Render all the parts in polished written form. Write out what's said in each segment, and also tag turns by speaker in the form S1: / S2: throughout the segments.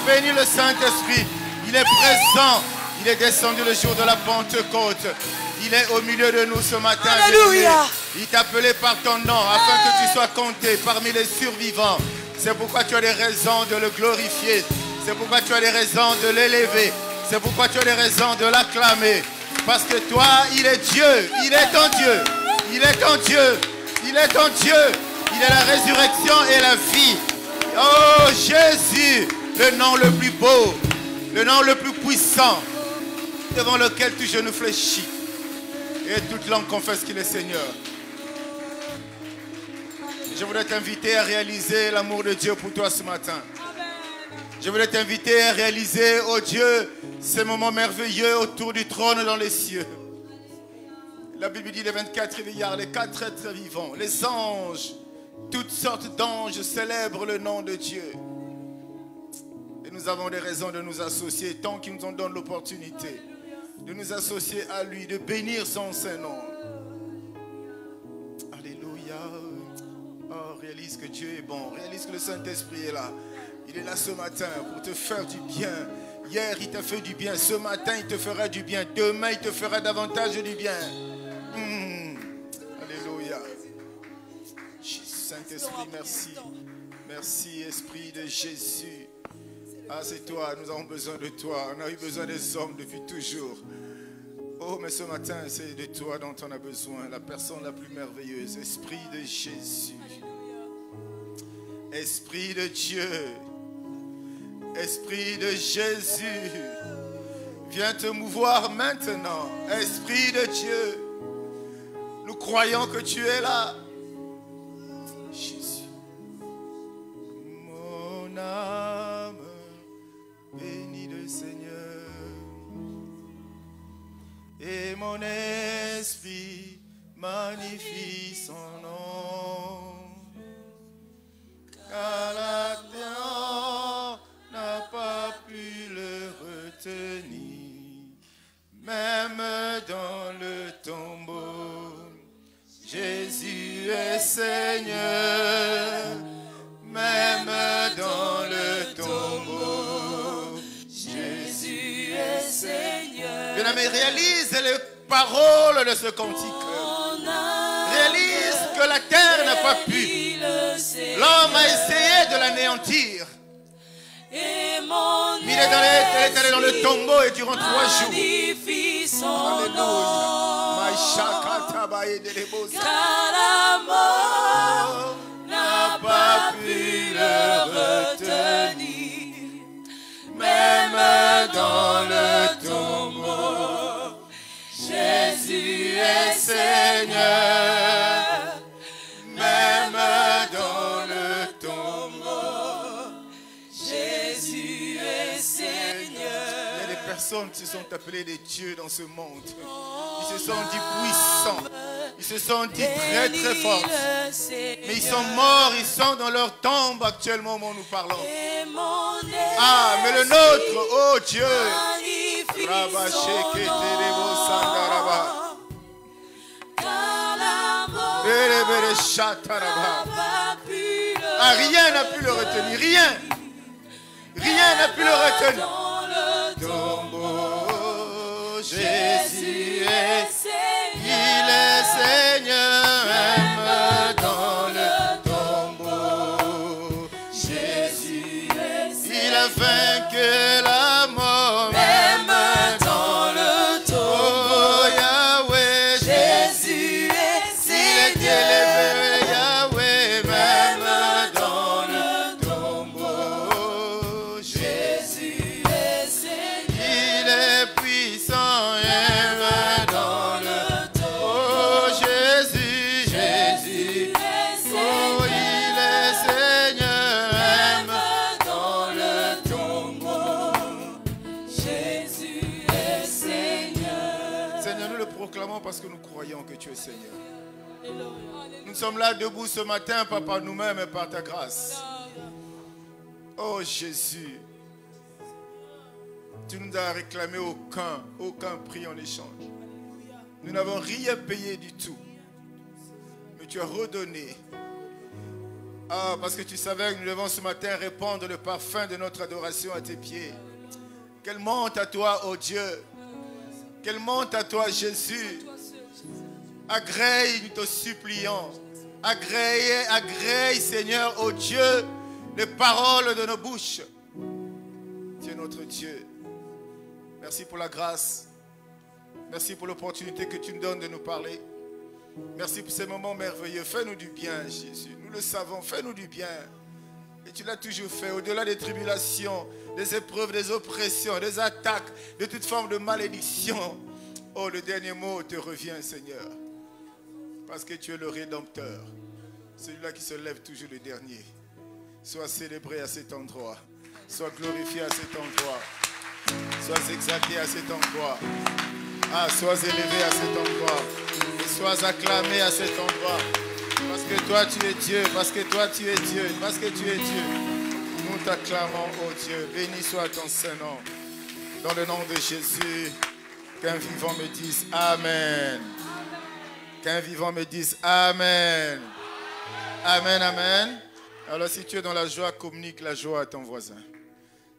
S1: bénis le Saint-Esprit. Il est présent. Il est descendu le jour de la Pentecôte. Il est au milieu de nous ce matin.
S2: Alléluia.
S1: Il t'a appelé par ton nom afin que tu sois compté parmi les survivants. C'est pourquoi tu as des raisons de le glorifier. C'est pourquoi tu as des raisons de l'élever. C'est pourquoi tu as des raisons de l'acclamer. Parce que toi, il est Dieu. Il est ton Dieu. Il est ton Dieu. Il est ton Dieu. Il est la résurrection et la vie. Oh Jésus, le nom le plus beau, le nom le plus puissant, devant lequel tout genou fléchit et toute langue confesse qu'il est Seigneur. Je voudrais t'inviter à réaliser l'amour de Dieu pour toi ce matin. Je voudrais t'inviter à réaliser, oh Dieu, ces moments merveilleux autour du trône dans les cieux. La Bible dit les 24 vieillards, les 4 êtres vivants, les anges, toutes sortes d'anges célèbrent le nom de Dieu. Et nous avons des raisons de nous associer, tant qu'il nous en donne l'opportunité, de nous associer à lui, de bénir son Saint-Nom. Alléluia. Oh, réalise que Dieu est bon, réalise que le Saint-Esprit est là. Il est là ce matin pour te faire du bien. Hier, il t'a fait du bien. Ce matin, il te fera du bien. Demain, il te fera davantage du bien. Alléluia. Saint-Esprit, merci. Merci, Esprit de Jésus. Ah, c'est toi, nous avons besoin de toi. On a eu besoin des hommes depuis toujours. Oh, mais ce matin, c'est de toi dont on a besoin. La personne la plus merveilleuse. Esprit de Jésus. Esprit de Dieu. Esprit de Jésus. Viens te mouvoir maintenant. Esprit de Dieu. Nous croyons que tu es là. Jésus. Mon âme bénit le Seigneur. Et mon esprit magnifie son nom. Car la terre n'a pas pu le retenir. Même dans le tombeau, Jésus est Seigneur. Même dans le tombeau, Jésus est Seigneur. Bien-aimé, réalise les paroles de ce cantique. Réalise que la terre n'a pas pu. L'homme a essayé de l'anéantir. Il est allé dans le tombeau et durant 3 jours. Alléluia.
S2: Car la mort n'a pas pu le retenir. Même dans le tombeau, Jésus est Seigneur. Même dans le tombeau, Jésus est Seigneur.
S1: Il y a des personnes qui se sont appelées des dieux dans ce monde. Ils se sont dit puissants. Ils se sont dit très très forts. Mais ils sont morts, ils sont dans leur tombe actuellement où nous parlons. Ah, mais le nôtre, oh Dieu. Ah, rien n'a pu le retenir, rien. Rien n'a pu le retenir. Tombeau, Jésus est Seigneur. Il est Seigneur. Même dans le tombeau, Jésus est Seigneur. Il a vaincu la mort.
S2: Même dans le tombeau,
S1: Oh Yahweh,
S2: Jésus est Seigneur.
S1: il est élevé, Yahweh. Même dans le tombeau,
S2: Jésus est Seigneur.
S1: il est puissant. Même dans le
S2: tombeau,
S1: oh Jésus, Jésus.
S2: est
S1: Oh, il est Seigneur.
S2: Même dans le tombeau, Jésus est Seigneur.
S1: Seigneur, nous le proclamons parce que nous croyons que tu es Seigneur. Nous sommes là debout ce matin, pas par nous-mêmes, mais par ta grâce. Oh Jésus, tu nous as réclamé aucun prix en échange. Nous n'avons rien payé du tout. Mais tu as redonné Ah, parce que tu savais que nous devons ce matin répandre le parfum de notre adoration à tes pieds. Qu'elle monte à toi, ô Dieu. Qu'elle monte à toi, Jésus. Agrée, nous te supplions. Agrée, Seigneur, ô Dieu, les paroles de nos bouches. Tu es notre Dieu. Merci pour la grâce. Merci pour l'opportunité que tu nous donnes de nous parler. Merci pour ces moments merveilleux. Fais-nous du bien, Jésus. Nous le savons, fais-nous du bien. Et tu l'as toujours fait, au-delà des tribulations, des épreuves, des oppressions, des attaques, de toute forme de malédiction. Oh, le dernier mot te revient, Seigneur. Parce que tu es le Rédempteur. Celui-là qui se lève toujours le dernier. Sois célébré à cet endroit. Sois glorifié à cet endroit. Sois exalté à cet endroit. Ah, sois élevé à cet endroit. Et sois acclamé à cet endroit. Parce que toi tu es Dieu. Parce que toi tu es Dieu. Parce que tu es Dieu. Nous t'acclamons, ô Dieu. Béni soit ton Saint-Nom. Dans le nom de Jésus, qu'un vivant me dise Amen. Qu'un vivant me dise Amen. Amen, amen. Alors si tu es dans la joie, communique la joie à ton voisin.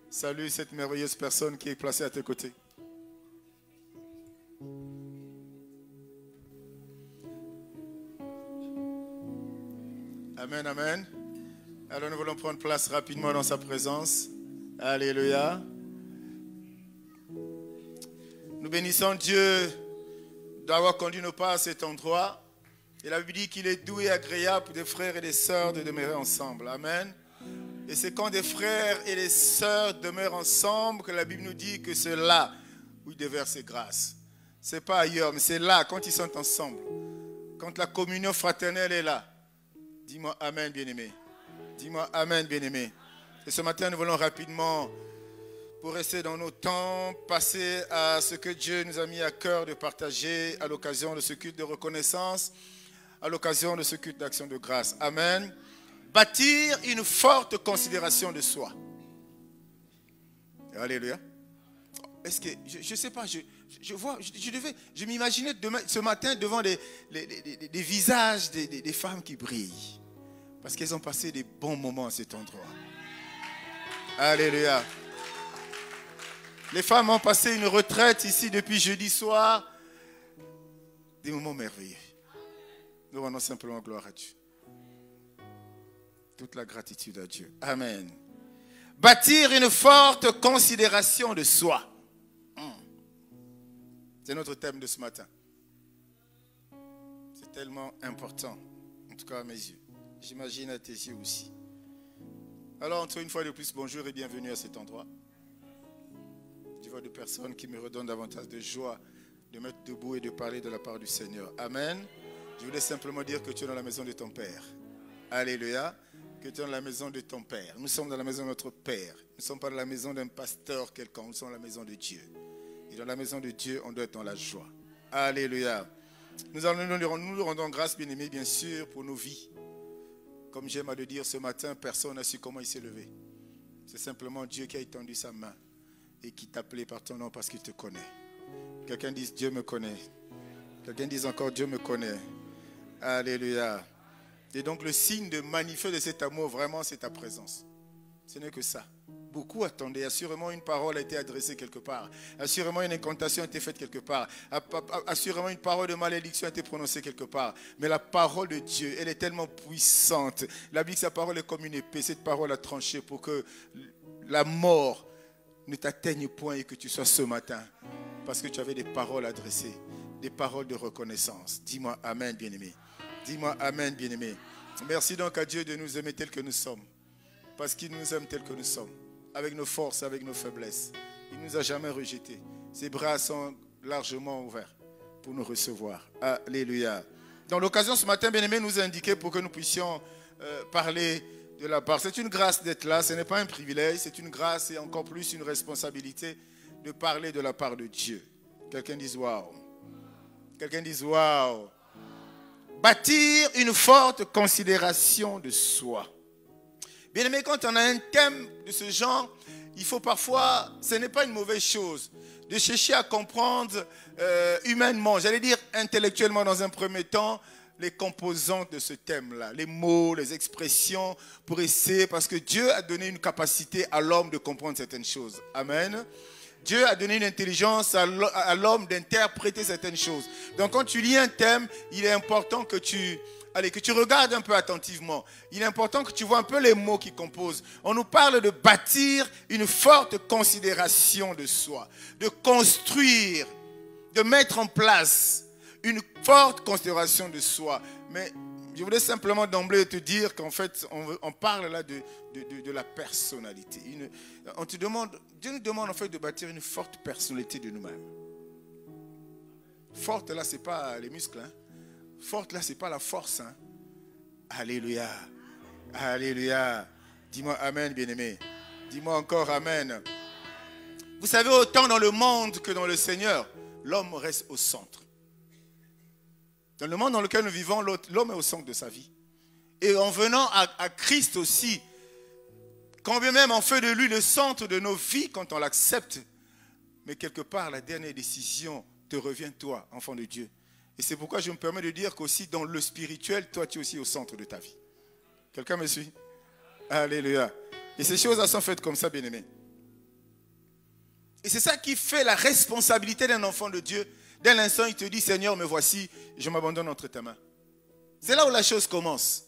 S1: Salue cette merveilleuse personne qui est placée à tes côtés. Amen, amen. Alors nous voulons prendre place rapidement dans sa présence. Alléluia. Nous bénissons Dieu d'avoir conduit nos pas à cet endroit. Et la Bible dit qu'il est doux et agréable pour des frères et des sœurs de demeurer ensemble. Amen. Et c'est quand des frères et des sœurs demeurent ensemble que la Bible nous dit que c'est là où ils déversent ses grâces. Ce n'est pas ailleurs, mais c'est là, quand ils sont ensemble. Quand la communion fraternelle est là. Dis-moi Amen, bien-aimé. Dis-moi Amen, bien-aimé. Et ce matin, nous voulons rapidement, pour rester dans nos temps, passer à ce que Dieu nous a mis à cœur de partager à l'occasion de ce culte de reconnaissance, à l'occasion de ce culte d'action de grâce. Amen. Bâtir une forte considération de soi. Alléluia. Est-ce que, je ne sais pas, je m'imaginais ce matin devant des visages des femmes qui brillent. Parce qu'elles ont passé des bons moments à cet endroit. Alléluia. Les femmes ont passé une retraite ici depuis jeudi soir. Des moments merveilleux. Nous rendons simplement gloire à Dieu. Toute la gratitude à Dieu. Amen. Bâtir une forte considération de soi. C'est notre thème de ce matin. C'est tellement important. En tout cas à mes yeux. J'imagine à tes yeux aussi. Alors, entre une fois de plus, bonjour et bienvenue à cet endroit. Je vois des personnes qui me redonnent davantage de joie de mettre debout et de parler de la part du Seigneur. Amen. Je voulais simplement dire que tu es dans la maison de ton Père. Alléluia. Que tu es dans la maison de ton Père. Nous sommes dans la maison de notre Père. Nous ne sommes pas dans la maison d'un pasteur quelconque. Nous sommes dans la maison de Dieu. Et dans la maison de Dieu, on doit être dans la joie. Alléluia. Nous nous rendons grâce, bien-aimés, bien sûr, pour nos vies. Comme j'aime à le dire ce matin, personne n'a su comment il s'est levé. C'est simplement Dieu qui a étendu sa main et qui t'a appelé par ton nom parce qu'il te connaît. Quelqu'un dise Dieu me connaît. Quelqu'un dise encore Dieu me connaît. Alléluia. Et donc le signe de manifeste de cet amour, vraiment, c'est ta présence. Ce n'est que ça. Beaucoup attendaient. Assurément, une parole a été adressée quelque part. Assurément, une incantation a été faite quelque part. Assurément, une parole de malédiction a été prononcée quelque part. Mais la parole de Dieu, elle est tellement puissante. La Bible dit que sa parole est comme une épée. Cette parole a tranché pour que la mort ne t'atteigne point et que tu sois ce matin. Parce que tu avais des paroles adressées. Des paroles de reconnaissance. Dis-moi Amen, bien-aimé. Dis-moi Amen, bien-aimé. Merci donc à Dieu de nous aimer tels que nous sommes. Parce qu'il nous aime tels que nous sommes. Avec nos forces, avec nos faiblesses. Il ne nous a jamais rejetés. Ses bras sont largement ouverts pour nous recevoir. Alléluia. Dans l'occasion ce matin, bien-aimé, nous a indiqué pour que nous puissions parler de la part. C'est une grâce d'être là. Ce n'est pas un privilège. C'est une grâce et encore plus une responsabilité de parler de la part de Dieu. Quelqu'un dise waouh. Quelqu'un dise waouh. Bâtir une forte considération de soi. Bien aimé, quand on a un thème de ce genre, il faut parfois, ce n'est pas une mauvaise chose, de chercher à comprendre humainement, j'allais dire intellectuellement dans un premier temps, les composantes de ce thème-là, les mots, les expressions, pour essayer, parce que Dieu a donné une capacité à l'homme de comprendre certaines choses. Amen. Dieu a donné une intelligence à l'homme d'interpréter certaines choses. Donc quand tu lis un thème, il est important que tu regardes un peu attentivement. Il est important que tu vois un peu les mots qui composent. On nous parle de bâtir une forte considération de soi, de construire, de mettre en place une forte considération de soi. Mais je voulais simplement d'emblée te dire qu'en fait, on parle là de la personnalité. Dieu nous demande en fait de bâtir une forte personnalité de nous-mêmes. Forte là, c'est pas les muscles. Hein. Forte là, c'est pas la force. Hein. Alléluia. Alléluia. Dis-moi amen, bien-aimé. Dis-moi encore amen. Vous savez, autant dans le monde que dans le Seigneur, l'homme reste au centre. Dans le monde dans lequel nous vivons, l'homme est au centre de sa vie. Et en venant à Christ aussi, quand bien même on fait de lui le centre de nos vies, quand on l'accepte, mais quelque part, la dernière décision te revient toi, enfant de Dieu. Et c'est pourquoi je me permets de dire qu'aussi dans le spirituel, toi tu es aussi au centre de ta vie. Quelqu'un me suit? Alléluia. Et ces choses-là sont faites comme ça, bien-aimés. Et c'est ça qui fait la responsabilité d'un enfant de Dieu. Dès l'instant, il te dit, Seigneur, me voici, je m'abandonne entre tes mains. C'est là où la chose commence.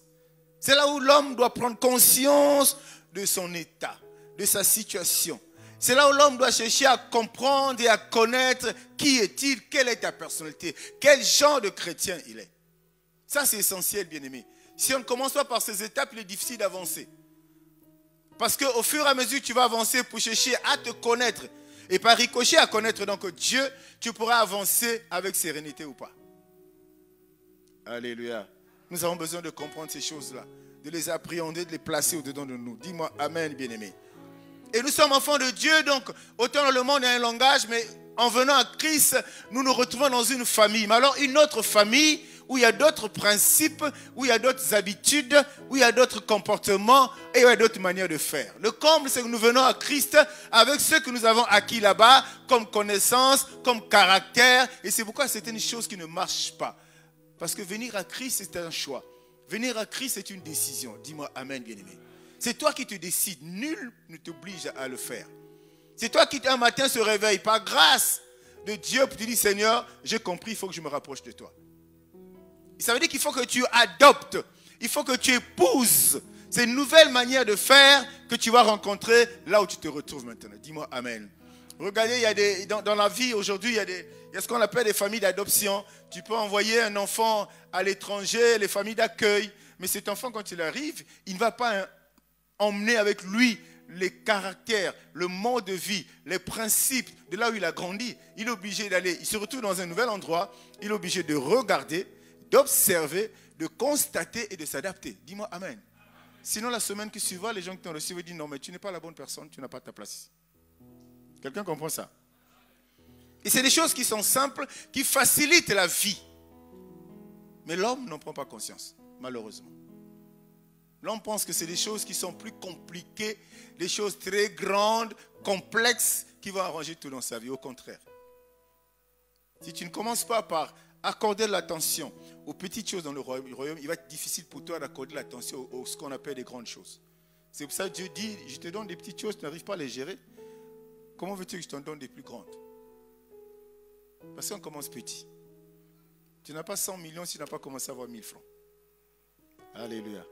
S1: C'est là où l'homme doit prendre conscience de son état, de sa situation. C'est là où l'homme doit chercher à comprendre et à connaître qui est-il, quelle est ta personnalité, quel genre de chrétien il est. Ça, c'est essentiel, bien-aimé. Si on ne commence pas par ces étapes, il est difficile d'avancer. Parce qu'au fur et à mesure que tu vas avancer pour chercher à te connaître, et par ricochet à connaître donc Dieu, tu pourras avancer avec sérénité ou pas. Alléluia. Nous avons besoin de comprendre ces choses-là, de les appréhender, de les placer au-dedans de nous. Dis-moi amen, bien-aimé. Et nous sommes enfants de Dieu, donc autant dans le monde il y a un langage, mais en venant à Christ, nous nous retrouvons dans une famille. Mais alors une autre famille où il y a d'autres principes, où il y a d'autres habitudes, où il y a d'autres comportements et où il y a d'autres manières de faire. Le comble, c'est que nous venons à Christ avec ce que nous avons acquis là-bas, comme connaissance, comme caractère. Et c'est pourquoi c'est une chose qui ne marche pas. Parce que venir à Christ, c'est un choix. Venir à Christ, c'est une décision. Dis-moi amen, bien-aimé. C'est toi qui te décides. Nul ne t'oblige à le faire. C'est toi qui un matin se réveille par grâce de Dieu pour te dire, Seigneur, j'ai compris, il faut que je me rapproche de toi. Ça veut dire qu'il faut que tu adoptes, il faut que tu épouses ces nouvelles manières de faire que tu vas rencontrer là où tu te retrouves maintenant. Dis-moi amen. Regardez, il y a dans la vie aujourd'hui, il y a ce qu'on appelle des familles d'adoption. Tu peux envoyer un enfant à l'étranger, les familles d'accueil. Mais cet enfant, quand il arrive, il ne va pas emmener avec lui les caractères, le mode de vie, les principes de là où il a grandi. Il est obligé d'aller, il se retrouve dans un nouvel endroit, il est obligé de regarder, d'observer, de constater et de s'adapter. Dis-moi amen. Sinon, la semaine qui suivra, les gens qui t'ont reçu vont dire non, mais tu n'es pas la bonne personne, tu n'as pas ta place ici. Quelqu'un comprend ça? Et c'est des choses qui sont simples, qui facilitent la vie. Mais l'homme n'en prend pas conscience, malheureusement. L'homme pense que c'est des choses qui sont plus compliquées, des choses très grandes, complexes, qui vont arranger tout dans sa vie. Au contraire. Si tu ne commences pas par accorder l'attention aux petites choses dans le royaume, il va être difficile pour toi d'accorder l'attention à ce qu'on appelle des grandes choses. C'est pour ça que Dieu dit, je te donne des petites choses, tu n'arrives pas à les gérer. Comment veux-tu que je t'en donne des plus grandes? Parce qu'on commence petit. Tu n'as pas 100 millions si tu n'as pas commencé à avoir 1000 francs. Alléluia.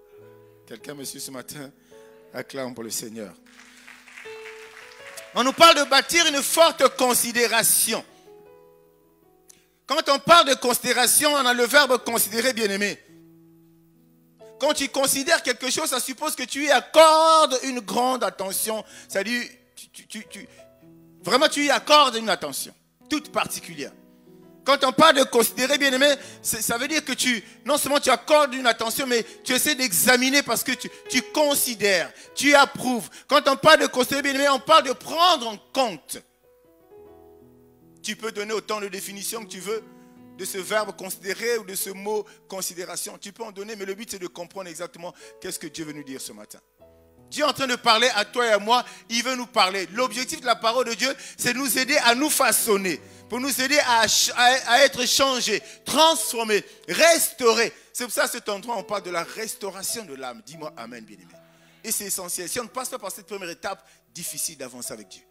S1: Quelqu'un me suit ce matin? Acclame pour le Seigneur. On nous parle de bâtir une forte considération. Quand on parle de considération, on a le verbe considérer, bien-aimé. Quand tu considères quelque chose, ça suppose que tu y accordes une grande attention. C'est-à-dire, vraiment, tu y accordes une attention toute particulière. Quand on parle de considérer, bien-aimé, ça veut dire que non seulement tu accordes une attention, mais tu essaies d'examiner parce que tu considères, tu approuves. Quand on parle de considérer, bien-aimé, on parle de prendre en compte. Tu peux donner autant de définitions que tu veux de ce verbe considérer ou de ce mot considération. Tu peux en donner, mais le but c'est de comprendre exactement qu'est-ce que Dieu veut nous dire ce matin. Dieu est en train de parler à toi et à moi, il veut nous parler. L'objectif de la parole de Dieu, c'est de nous aider à nous façonner. pour nous aider à être changés, transformés, restaurés. C'est pour ça, à cet endroit, on parle de la restauration de l'âme. Dis-moi amen, bien-aimé. Et c'est essentiel. Si on ne passe pas par cette première étape, difficile d'avancer avec Dieu.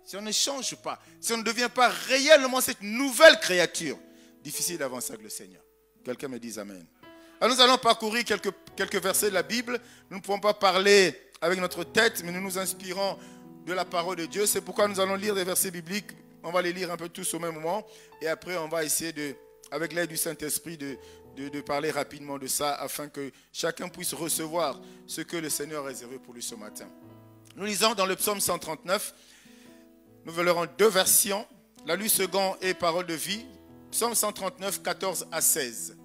S1: Si on ne change pas, si on ne devient pas réellement cette nouvelle créature, difficile d'avancer avec le Seigneur. Quelqu'un me dise amen. Alors nous allons parcourir quelques versets de la Bible. Nous ne pouvons pas parler avec notre tête, mais nous nous inspirons de la parole de Dieu. C'est pourquoi nous allons lire des versets bibliques. On va les lire un peu tous au même moment. Et après, on va essayer, avec l'aide du Saint-Esprit, de parler rapidement de ça, afin que chacun puisse recevoir ce que le Seigneur a réservé pour lui ce matin. Nous lisons dans le psaume 139. Nous verrons deux versions. La lue second et parole de vie. Psaume 139, 14 à 16.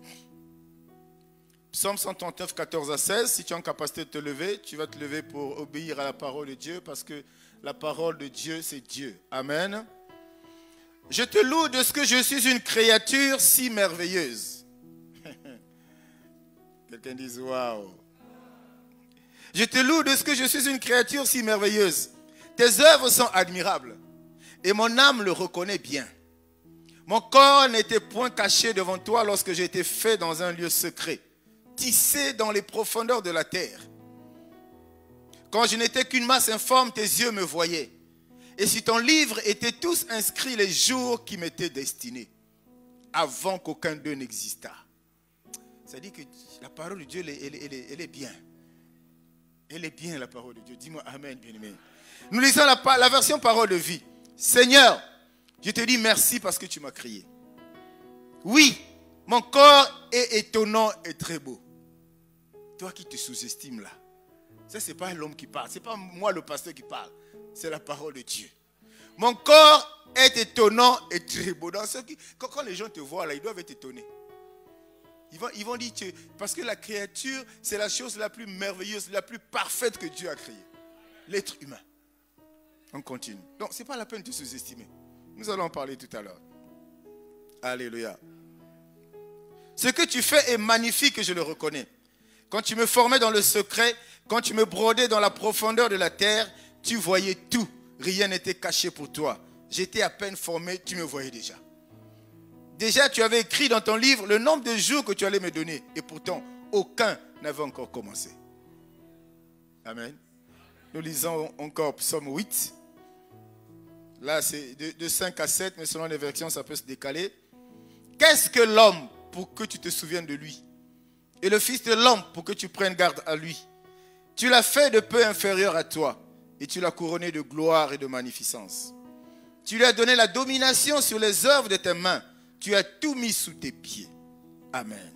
S1: Psaume 139, 14 à 16. Si tu es en capacité de te lever, tu vas te lever pour obéir à la parole de Dieu, parce que la parole de Dieu, c'est Dieu. Amen. Je te loue de ce que je suis une créature si merveilleuse. Quelqu'un dit waouh. Je te loue de ce que je suis une créature si merveilleuse. Tes œuvres sont admirables et mon âme le reconnaît bien. Mon corps n'était point caché devant toi lorsque j'ai été fait dans un lieu secret, tissé dans les profondeurs de la terre. Quand je n'étais qu'une masse informe, tes yeux me voyaient. Et sur ton livre étaient tous inscrits les jours qui m'étaient destinés, avant qu'aucun d'eux n'existât. Ça dit que la parole de Dieu, elle est bien. Elle est bien, la parole de Dieu. Dis-moi amen, bien-aimé. Nous lisons la version parole de vie. Seigneur, je te dis merci parce que tu m'as créé. Oui, mon corps est étonnant et très beau. Toi qui te sous-estimes là. Ça, ce n'est pas l'homme qui parle. Ce n'est pas moi le pasteur qui parle. C'est la parole de Dieu. Mon corps est étonnant et très beau. Quand les gens te voient là, ils doivent être étonnés. Ils vont dire que, parce que la créature, c'est la chose la plus merveilleuse, la plus parfaite que Dieu a créée. L'être humain. On continue. Donc, ce n'est pas la peine de te sous-estimer. Nous allons en parler tout à l'heure. Alléluia. Ce que tu fais est magnifique et je le reconnais. Quand tu me formais dans le secret, quand tu me brodais dans la profondeur de la terre, tu voyais tout. Rien n'était caché pour toi. J'étais à peine formé, tu me voyais déjà. Déjà, tu avais écrit dans ton livre le nombre de jours que tu allais me donner. Et pourtant, aucun n'avait encore commencé. Amen. Nous lisons encore Psaume 8. Là, c'est de 5 à 7, mais selon les versions, ça peut se décaler. Qu'est-ce que l'homme pour que tu te souviennes de lui? Et le fils de l'homme pour que tu prennes garde à lui? Tu l'as fait de peu inférieur à toi, et tu l'as couronné de gloire et de magnificence. Tu lui as donné la domination sur les œuvres de tes mains. Tu as tout mis sous tes pieds. Amen.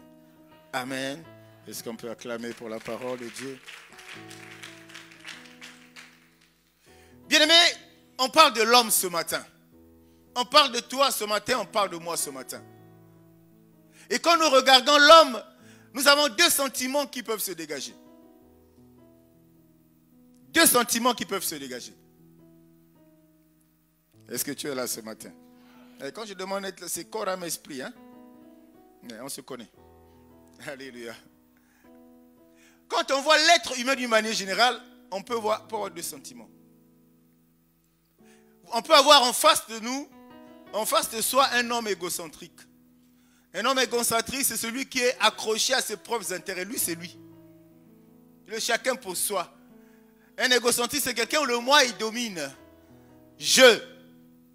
S1: Amen. Est-ce qu'on peut acclamer pour la parole de Dieu? Bien-aimé, on parle de l'homme ce matin. On parle de toi ce matin, on parle de moi ce matin. Et quand nous regardons l'homme, nous avons deux sentiments qui peuvent se dégager. Deux sentiments qui peuvent se dégager. Est-ce que tu es là ce matin? Et quand je demande d'être là, c'est corps, âme, esprit. Hein? Mais on se connaît. Alléluia. Quand on voit l'être humain d'une manière générale, on peut avoir deux sentiments. On peut avoir en face de nous, en face de soi, un homme égocentrique. Un homme égocentrique, c'est celui qui est accroché à ses propres intérêts. Lui, c'est lui. Le chacun pour soi. Un égocentrique, c'est quelqu'un où le moi, il domine.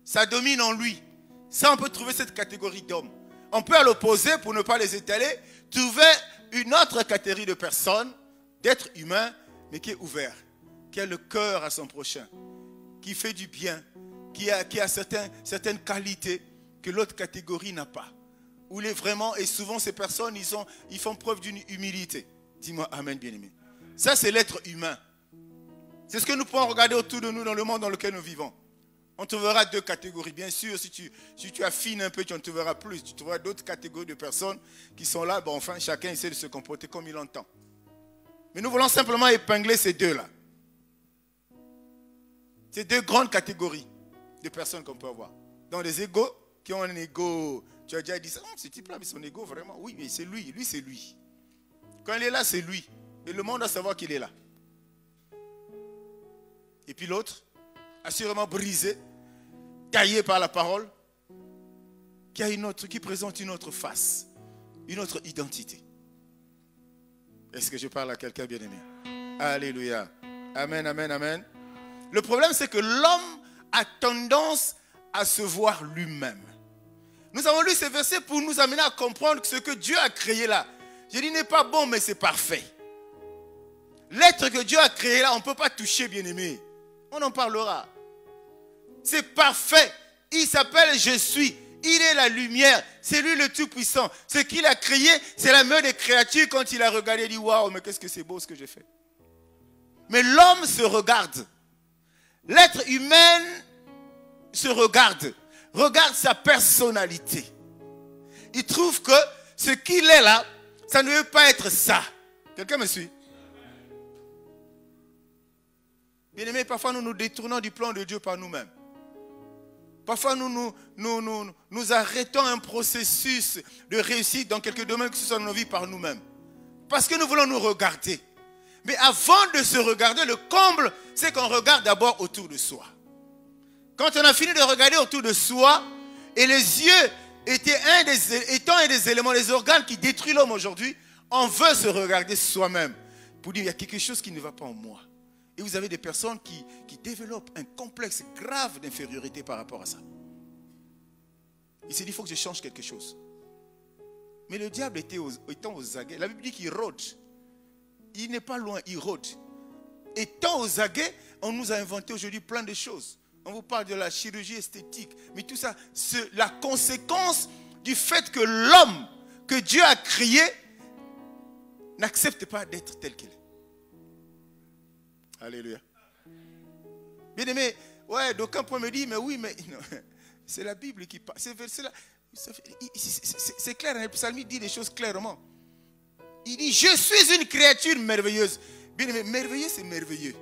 S1: Ça domine en lui. Ça, on peut trouver cette catégorie d'hommes. On peut à l'opposé, pour ne pas les étaler, trouver une autre catégorie de personnes, d'êtres humains, mais qui est ouvert, qui a le cœur à son prochain, qui fait du bien, qui a certaines qualités que l'autre catégorie n'a pas. Où les vraiment, et souvent ces personnes, ils font preuve d'une humilité. Dis-moi amen, bien-aimé. Ça, c'est l'être humain. C'est ce que nous pouvons regarder autour de nous dans le monde dans lequel nous vivons. On trouvera deux catégories. Bien sûr, si tu affines un peu, tu en trouveras plus. Tu trouveras d'autres catégories de personnes qui sont là. Bon, enfin, chacun essaie de se comporter comme il entend. Mais nous voulons simplement épingler ces deux-là. Ces deux grandes catégories de personnes qu'on peut avoir. Dans les égos, qui ont un égo. Tu as déjà dit ça. Ce type-là, mais son égo, vraiment. Oui, mais c'est lui. Lui, c'est lui. Quand il est là, c'est lui. Et le monde doit savoir qu'il est là. Et puis l'autre, assurément brisé, taillé par la parole, qui présente une autre face, une autre identité. Est-ce que je parle à quelqu'un bien-aimé? Alléluia. Amen, amen, amen. Le problème, c'est que l'homme a tendance à se voir lui-même. Nous avons lu ces versets pour nous amener à comprendre que ce que Dieu a créé là, je dis, n'est pas bon, mais c'est parfait. L'être que Dieu a créé là, on ne peut pas toucher, bien-aimé. On en parlera. C'est parfait. Il s'appelle Je suis. Il est la lumière. C'est lui le Tout-Puissant. Ce qu'il a créé, c'est la meilleure des créatures. Quand il a regardé, il dit, waouh, mais qu'est-ce que c'est beau ce que j'ai fait. Mais l'homme se regarde. L'être humain se regarde. Regarde sa personnalité. Il trouve que ce qu'il est là, ça ne veut pas être ça. Quelqu'un me suit? Bien-aimés, parfois nous nous détournons du plan de Dieu par nous-mêmes. Parfois nous arrêtons un processus de réussite dans quelques domaines que ce soit dans nos vies par nous-mêmes. Parce que nous voulons nous regarder. Mais avant de se regarder, le comble, c'est qu'on regarde d'abord autour de soi. Quand on a fini de regarder autour de soi, et les yeux étant un des éléments, les organes qui détruisent l'homme aujourd'hui, on veut se regarder soi-même pour dire il y a quelque chose qui ne va pas en moi. Et vous avez des personnes qui développent un complexe grave d'infériorité par rapport à ça. Il s'est dit il faut que je change quelque chose. Mais le diable étant aux aguets, la Bible dit qu'il rôde. Il n'est pas loin, il rôde. Étant aux aguets, on nous a inventé aujourd'hui plein de choses. On vous parle de la chirurgie esthétique. Mais tout ça, c'est la conséquence du fait que l'homme que Dieu a créé n'accepte pas d'être tel qu'il est. Alléluia. Bien aimé, ouais, d'aucuns pourraient me dire, mais oui, mais non, c'est la Bible qui parle. Ces versets-là, c'est clair, le psalmiste dit des choses clairement. Il dit, je suis une créature merveilleuse. Bien aimé, merveilleux, c'est merveilleux.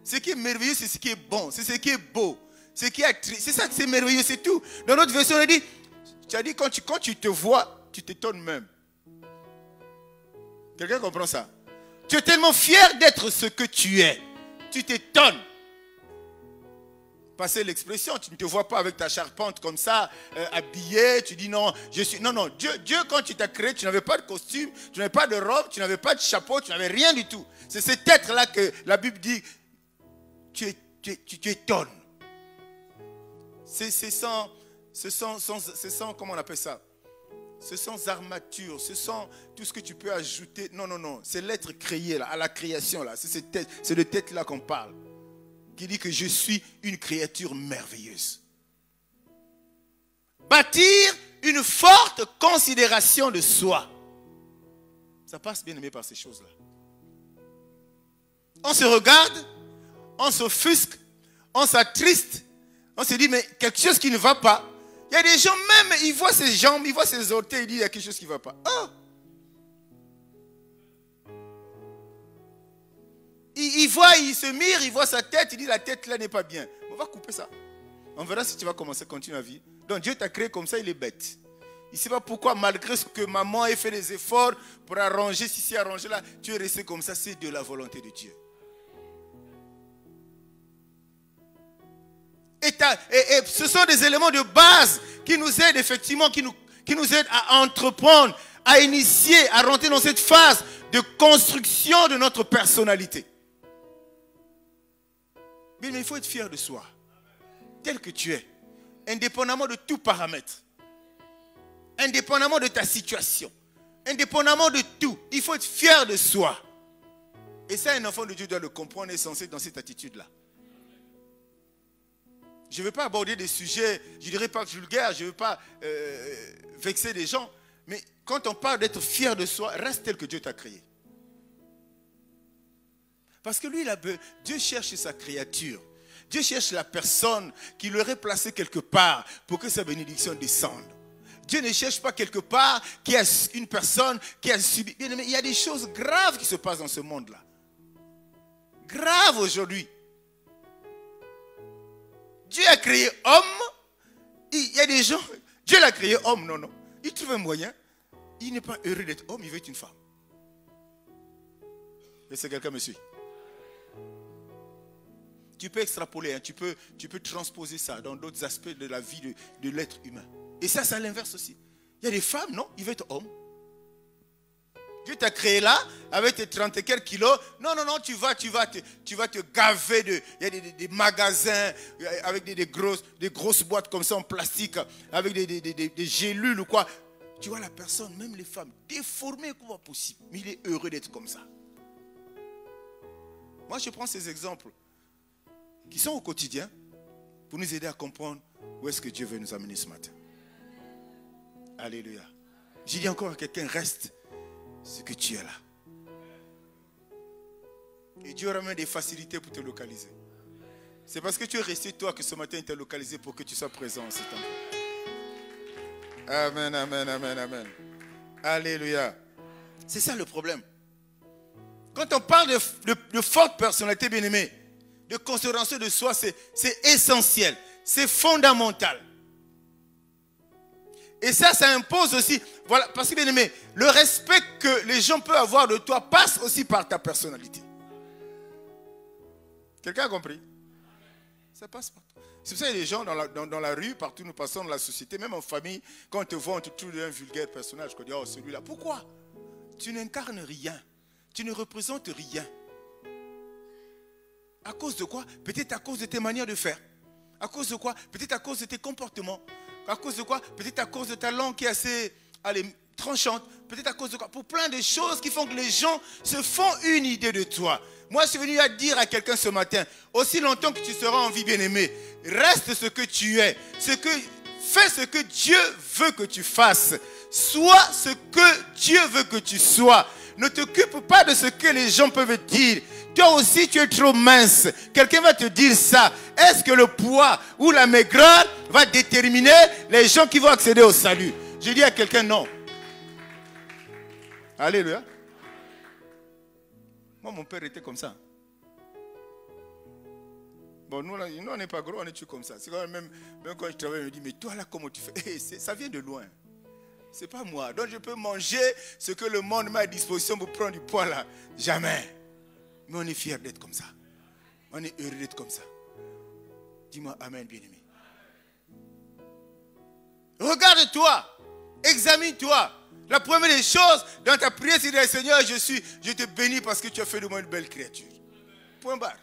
S1: Ce qui est merveilleux, c'est ce qui est bon, c'est ce qui est beau. C'est ça que c'est merveilleux, c'est tout. Dans notre version, on dit, tu as dit, quand tu te vois, tu t'étonnes même. Quelqu'un comprend ça? Tu es tellement fier d'être ce que tu es. Tu t'étonnes. Passez l'expression, tu ne te vois pas avec ta charpente comme ça, habillé, tu dis non, je suis... Non, Dieu quand tu t'as créé, tu n'avais pas de costume, tu n'avais pas de robe, tu n'avais pas de chapeau, tu n'avais rien du tout. C'est cet être-là que la Bible dit, tu t'étonnes. C'est sans, comment on appelle ça? C'est sans armature, c'est sans tout ce que tu peux ajouter. Non, c'est l'être créé là, à la création là. C'est de tête là qu'on parle. Qui dit que je suis une créature merveilleuse. Bâtir une forte considération de soi. Ça passe bien aimé par ces choses-là. On se regarde, on s'offusque, on s'attriste, on se dit mais quelque chose qui ne va pas. Il y a des gens même, ils voient ses jambes, ils voient ses orteils, ils disent il y a quelque chose qui ne va pas. Oh! Il se mire, il voit sa tête, il dit la tête là n'est pas bien. On va couper ça. On verra si tu vas commencer à continuer la vie. Donc Dieu t'a créé comme ça, il est bête. Il ne sait pas pourquoi, malgré ce que maman ait fait des efforts pour arranger, si arranger là, tu es resté comme ça, c'est de la volonté de Dieu. Et ce sont des éléments de base qui nous aident effectivement, qui nous aident à entreprendre, à initier, à rentrer dans cette phase de construction de notre personnalité. Mais il faut être fier de soi, tel que tu es, indépendamment de tout paramètre, indépendamment de ta situation, indépendamment de tout. Il faut être fier de soi. Et ça, un enfant de Dieu doit le comprendre et est censé dans cette attitude-là. Je ne veux pas aborder des sujets, je ne dirais pas vulgaires, je ne veux pas vexer les gens. Mais quand on parle d'être fier de soi, reste tel que Dieu t'a créé. Parce que lui, Dieu cherche sa créature. Dieu cherche la personne qui l'aurait placée quelque part pour que sa bénédiction descende. Dieu ne cherche pas quelque part qui a une personne qui a subi. Bien aimé, il y a des choses graves qui se passent dans ce monde-là. Graves aujourd'hui. Dieu a créé homme. Il y a des gens, Dieu l'a créé homme, non. Il trouve un moyen. Il n'est pas heureux d'être homme, il veut être une femme. Est-ce que quelqu'un me suit? Tu peux extrapoler, hein, tu peux transposer ça dans d'autres aspects de la vie de l'être humain. Et ça, c'est à l'inverse aussi. Il y a des femmes, non, ils veulent être hommes. Dieu t'a créé là, avec tes 30 et quelques kilos. Non, tu vas te gaver de... Il y a des magasins avec des grosses boîtes comme ça en plastique, avec des gélules ou quoi. Tu vois la personne, même les femmes, déformées comme possible. Mais il est heureux d'être comme ça. Moi, je prends ces exemples qui sont au quotidien pour nous aider à comprendre où est-ce que Dieu veut nous amener ce matin. Alléluia. J'ai dit encore à quelqu'un, reste ce que tu es là. Et Dieu aura même des facilités pour te localiser. C'est parce que tu es resté toi que ce matin il t'a localisé pour que tu sois présent en cet endroit. Amen, amen, amen, amen. Alléluia. C'est ça le problème. Quand on parle de forte personnalité, bien-aimé, de considération de soi, c'est essentiel. C'est fondamental. Et ça impose aussi, voilà, parce que bien aimé, le respect que les gens peuvent avoir de toi passe aussi par ta personnalité. Quelqu'un a compris? Ça passe par toi. C'est pour ça qu'il y a des gens dans la rue, partout nous passons dans la société, même en famille, quand on te voit, on te trouve un vulgaire personnage, on dit, oh celui-là, pourquoi? Tu n'incarnes rien, tu ne représentes rien. À cause de quoi? Peut-être à cause de tes manières de faire. À cause de quoi? Peut-être à cause de tes comportements. À cause de quoi? Peut-être à cause de ta langue qui est assez tranchante. Peut-être à cause de quoi? Pour plein de choses qui font que les gens se font une idée de toi. Moi, je suis venu à dire à quelqu'un ce matin, aussi longtemps que tu seras en vie, bien-aimé, reste ce que tu es. Fais ce que Dieu veut que tu fasses. Sois ce que Dieu veut que tu sois. Ne t'occupe pas de ce que les gens peuvent dire. Toi aussi, tu es trop mince. Quelqu'un va te dire ça. Est-ce que le poids ou la maigreur va déterminer les gens qui vont accéder au salut? Je dis à quelqu'un non. Alléluia. Moi, mon père était comme ça. Bon, nous on n'est pas gros, on est tous comme ça. C'est quand même quand je travaille, je me dis, mais toi là, comment tu fais? Ça vient de loin. C'est pas moi. Donc je peux manger ce que le monde met à disposition pour prendre du poids là. Jamais. Mais on est fiers d'être comme ça. On est heureux d'être comme ça. Dis-moi amen, bien-aimé. Regarde-toi. Examine-toi. La première des choses dans ta prière, c'est de dire, Seigneur, je te bénis parce que tu as fait de moi une belle créature. Point barre.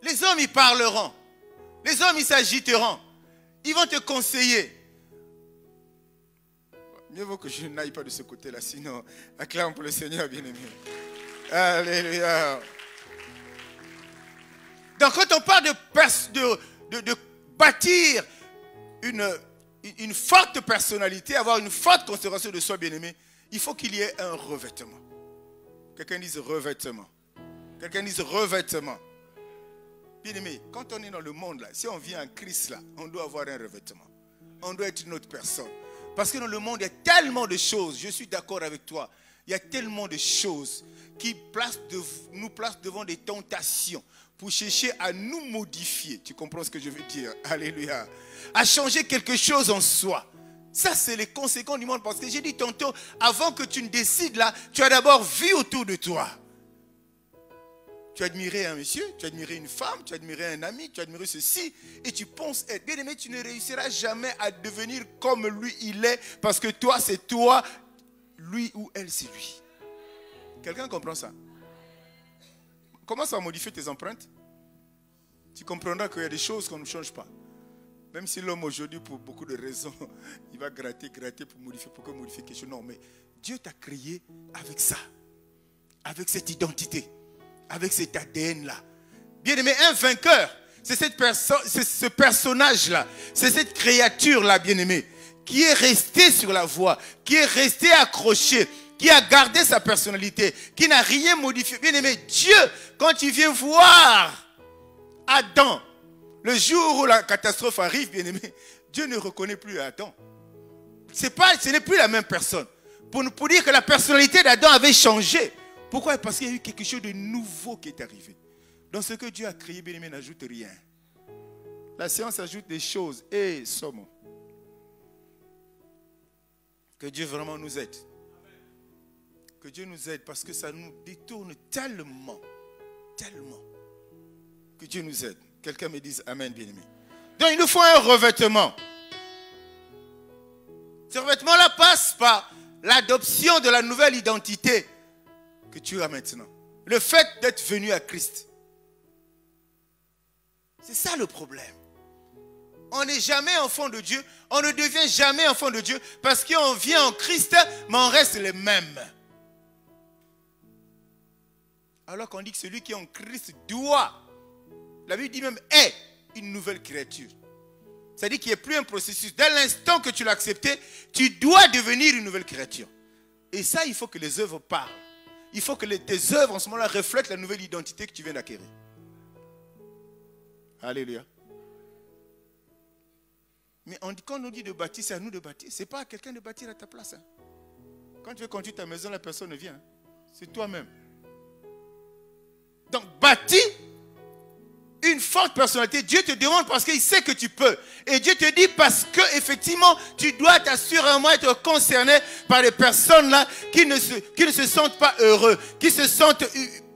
S1: Les hommes, ils parleront. Les hommes, ils s'agiteront. Ils vont te conseiller. Mieux vaut que je n'aille pas de ce côté-là, sinon, acclame pour le Seigneur, bien-aimé. Alléluia. Donc, quand on parle de bâtir une forte personnalité, avoir une forte considération de soi, bien-aimé, il faut qu'il y ait un revêtement. Quelqu'un dise revêtement. Quelqu'un dise revêtement. Bien-aimé, quand on est dans le monde, là, si on vient en Christ, là, on doit avoir un revêtement. On doit être une autre personne. Parce que dans le monde, il y a tellement de choses, je suis d'accord avec toi, il y a tellement de choses qui nous placent devant des tentations pour chercher à nous modifier. Tu comprends ce que je veux dire? Alléluia. À changer quelque chose en soi. Ça, c'est les conséquences du monde. Parce que j'ai dit tantôt, avant que tu ne décides là, tu as d'abord vu autour de toi. Tu as admiré un monsieur, tu as admiré une femme, tu as admiré un ami, tu as admiré ceci, et tu penses être bien aimé, tu ne réussiras jamais à devenir comme lui il est, parce que toi c'est toi, lui ou elle c'est lui. Quelqu'un comprend ça? Commence à modifier tes empreintes. Tu comprendras qu'il y a des choses qu'on ne change pas. Même si l'homme aujourd'hui, pour beaucoup de raisons, il va gratter pour modifier, pourquoi modifier quelque chose? Non, mais Dieu t'a créé avec ça, avec cette identité. Avec cet ADN-là. Bien aimé, un vainqueur, c'est ce personnage-là, c'est cette créature-là, bien aimé, qui est resté sur la voie, qui est resté accroché, qui a gardé sa personnalité, qui n'a rien modifié. Bien aimé, Dieu, quand il vient voir Adam, le jour où la catastrophe arrive, bien aimé, Dieu ne reconnaît plus Adam. Ce n'est plus la même personne. Pour dire que la personnalité d'Adam avait changé. Pourquoi? Parce qu'il y a eu quelque chose de nouveau qui est arrivé. Dans ce que Dieu a créé, bien aimé, n'ajoute rien. La science ajoute des choses. Et sommes. Que Dieu vraiment nous aide. Que Dieu nous aide parce que ça nous détourne tellement. Tellement. Que Dieu nous aide. Quelqu'un me dise amen, bien aimé. Donc il nous faut un revêtement. Ce revêtement-là passe par l'adoption de la nouvelle identité que tu as maintenant. Le fait d'être venu à Christ. C'est ça le problème. On n'est jamais enfant de Dieu. On ne devient jamais enfant de Dieu parce qu'on vient en Christ, mais on reste les mêmes. Alors qu'on dit que celui qui est en Christ doit, la Bible dit même, est une nouvelle créature. C'est-à-dire qu'il n'y a plus un processus. Dès l'instant que tu l'as accepté, tu dois devenir une nouvelle créature. Et ça, il faut que les œuvres parlent. Il faut que tes œuvres en ce moment-là reflètent la nouvelle identité que tu viens d'acquérir. Alléluia. Mais quand on nous dit de bâtir, c'est à nous de bâtir. Ce n'est pas à quelqu'un de bâtir à ta place. Hein. Quand tu veux construire ta maison, la personne ne vient. Hein. C'est toi-même. Donc, bâtis une forte personnalité. Dieu te demande parce qu'il sait que tu peux. Et Dieu te dit parce que effectivement, tu dois t'assurément être concerné par les personnes là qui ne se sentent pas heureux, qui se sentent,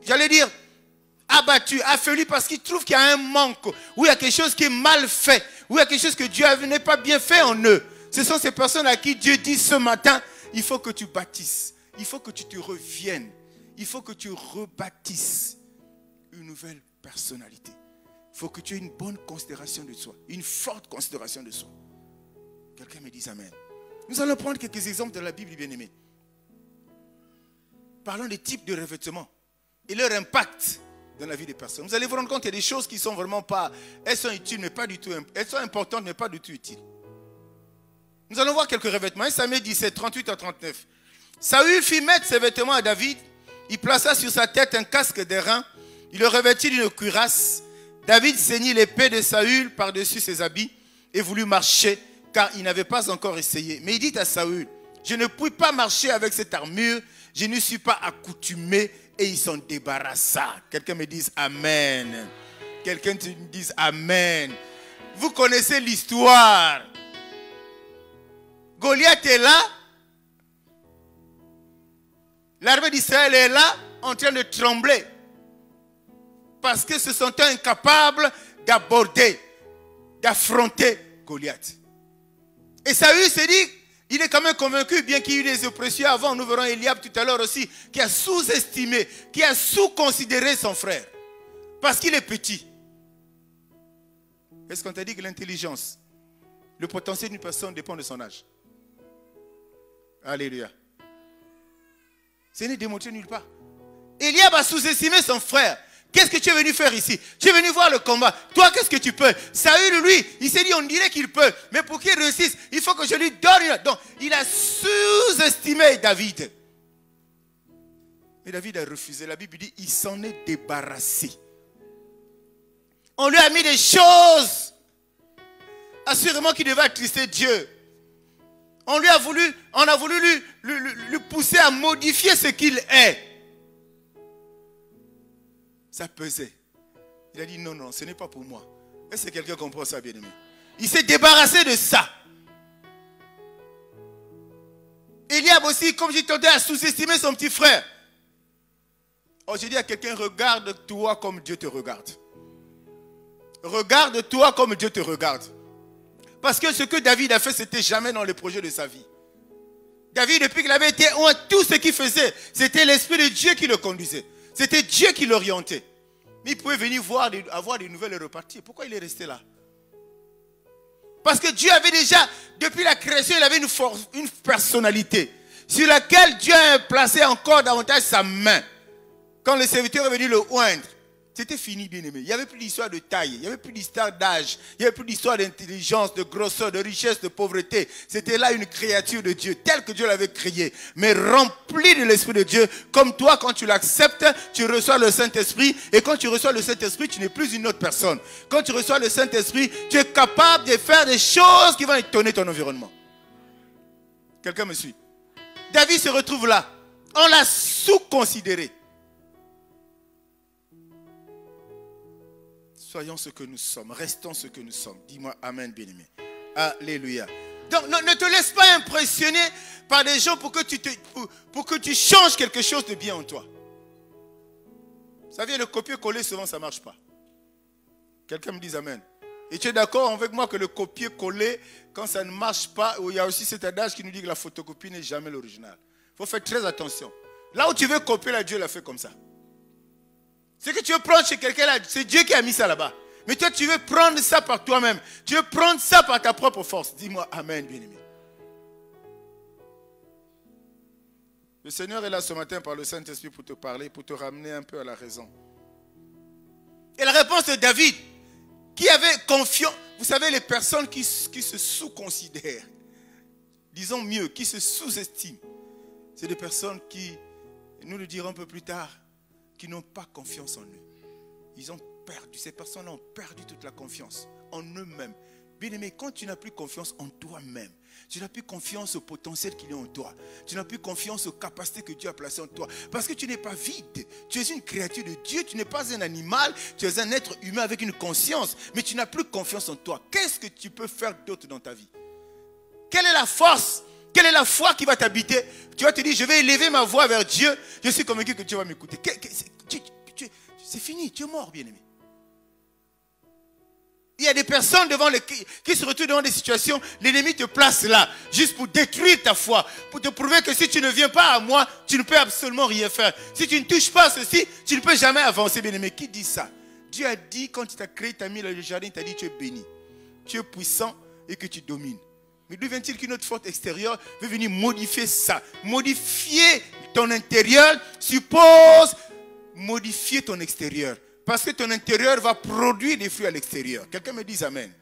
S1: j'allais dire, abattus, affaiblis parce qu'ils trouvent qu'il y a un manque, ou il y a quelque chose qui est mal fait, ou il y a quelque chose que Dieu n'est pas bien fait en eux. Ce sont ces personnes à qui Dieu dit ce matin, il faut que tu bâtisses, il faut que tu te reviennes, il faut que tu rebâtisses une nouvelle personnalité. Il faut que tu aies une bonne considération de soi, une forte considération de soi. Quelqu'un me dit amen. Nous allons prendre quelques exemples de la Bible, bien-aimés. Parlons des types de revêtements et leur impact dans la vie des personnes. Vous allez vous rendre compte qu'il y a des choses qui sont vraiment pas, elles sont utiles, mais pas du tout, elles sont importantes, mais pas du tout utiles. Nous allons voir quelques revêtements. 1 Samuel 17, 38 à 39. Saül fit mettre ses vêtements à David. Il plaça sur sa tête un casque d'airain. Il le revêtit d'une cuirasse. David ceignit l'épée de Saül par-dessus ses habits et voulut marcher, car il n'avait pas encore essayé. Mais il dit à Saül, je ne puis pas marcher avec cette armure, je ne suis pas accoutumé, et il s'en débarrassa. Quelqu'un me dise amen. Quelqu'un me dise amen. Vous connaissez l'histoire. Goliath est là. L'armée d'Israël est là, en train de trembler. Parce que se sentait incapable d'aborder, d'affronter Goliath. Et Saül s'est dit, il est quand même convaincu, bien qu'il y ait eu des oppressions avant, nous verrons Eliab tout à l'heure aussi, qui a sous-estimé, qui a sous-considéré son frère. Parce qu'il est petit. Est-ce qu'on t'a dit que l'intelligence, le potentiel d'une personne dépend de son âge? Alléluia. Ce n'est démontré nulle part. Eliab a sous-estimé son frère. Qu'est-ce que tu es venu faire ici? Tu es venu voir le combat. Toi, qu'est-ce que tu peux? Saül, lui, il s'est dit, on dirait qu'il peut. Mais pour qu'il réussisse, il faut que je lui donne. Donc, il a sous-estimé David. Mais David a refusé. La Bible dit, il s'en est débarrassé. On lui a mis des choses, assurément qu'il devait attrister Dieu. On a voulu lui pousser à modifier ce qu'il est. Ça pesait. Il a dit non, non, ce n'est pas pour moi. Est-ce que quelqu'un comprend ça, bien-aimé? Il s'est débarrassé de ça. Eliab aussi, comme j'ai tenté à sous-estimer son petit frère. Oh, j'ai dit à quelqu'un, regarde-toi comme Dieu te regarde. Regarde-toi comme Dieu te regarde. Parce que ce que David a fait, c'était jamais dans le projet de sa vie. David, depuis qu'il avait été loin, tout ce qu'il faisait, c'était l'Esprit de Dieu qui le conduisait. C'était Dieu qui l'orientait. Mais il pouvait venir avoir des nouvelles et repartir. Pourquoi il est resté là? Parce que Dieu avait déjà, depuis la création, il avait une personnalité sur laquelle Dieu a placé encore davantage sa main. Quand le serviteur est venu le oindre, c'était fini, bien-aimé. Il n'y avait plus d'histoire de taille, il n'y avait plus d'histoire d'âge, il n'y avait plus d'histoire d'intelligence, de grosseur, de richesse, de pauvreté. C'était là une créature de Dieu, telle que Dieu l'avait créée, mais remplie de l'Esprit de Dieu. Comme toi, quand tu l'acceptes, tu reçois le Saint-Esprit. Et quand tu reçois le Saint-Esprit, tu n'es plus une autre personne. Quand tu reçois le Saint-Esprit, tu es capable de faire des choses qui vont étonner ton environnement. Quelqu'un me suit? David se retrouve là. On l'a sous-considéré. Soyons ce que nous sommes, restons ce que nous sommes. Dis-moi amen, bien-aimé. Alléluia. Donc ne te laisse pas impressionner par des gens pour que tu changes quelque chose de bien en toi. Vous savez, le copier-coller, souvent ça ne marche pas. Quelqu'un me dit amen. Et tu es d'accord avec moi que le copier-coller, quand ça ne marche pas, il y a aussi cet adage qui nous dit que la photocopie n'est jamais l'original. Il faut faire très attention. Là où tu veux copier, là, Dieu l'a fait comme ça. Ce que tu veux prendre chez quelqu'un là, c'est Dieu qui a mis ça là-bas. Mais toi, tu veux prendre ça par toi-même. Tu veux prendre ça par ta propre force. Dis-moi Amen, bien-aimé. Le Seigneur est là ce matin par le Saint-Esprit pour te parler, pour te ramener un peu à la raison. Et la réponse de David, qui avait confiance. Vous savez, les personnes qui se sous-considèrent, disons mieux, qui se sous-estiment, c'est des personnes qui, nous le dirons un peu plus tard, qui n'ont pas confiance en eux. Ils ont perdu, ces personnes-là ont perdu toute la confiance en eux-mêmes. Bien-aimé, quand tu n'as plus confiance en toi-même, tu n'as plus confiance au potentiel qu'il y a en toi, tu n'as plus confiance aux capacités que Dieu a placées en toi, parce que tu n'es pas vide, tu es une créature de Dieu, tu n'es pas un animal, tu es un être humain avec une conscience, mais tu n'as plus confiance en toi. Qu'est-ce que tu peux faire d'autre dans ta vie? Quelle est la force? Quelle est la foi qui va t'habiter? Tu vas te dire, je vais élever ma voix vers Dieu, je suis convaincu que Dieu va m'écouter. C'est fini, tu es mort, bien-aimé. Il y a des personnes qui se retrouvent devant des situations, l'ennemi te place là, juste pour détruire ta foi, pour te prouver que si tu ne viens pas à moi, tu ne peux absolument rien faire. Si tu ne touches pas à ceci, tu ne peux jamais avancer, bien-aimé. Qui dit ça? Dieu a dit, quand il t'a créé, il t'a mis dans le jardin, il t'a dit, tu es béni, tu es puissant et que tu domines. Mais d'où vient-il qu'une autre force extérieure veut venir modifier ça? Modifier ton intérieur suppose modifier ton extérieur. Parce que ton intérieur va produire des fruits à l'extérieur. Quelqu'un me dit amen.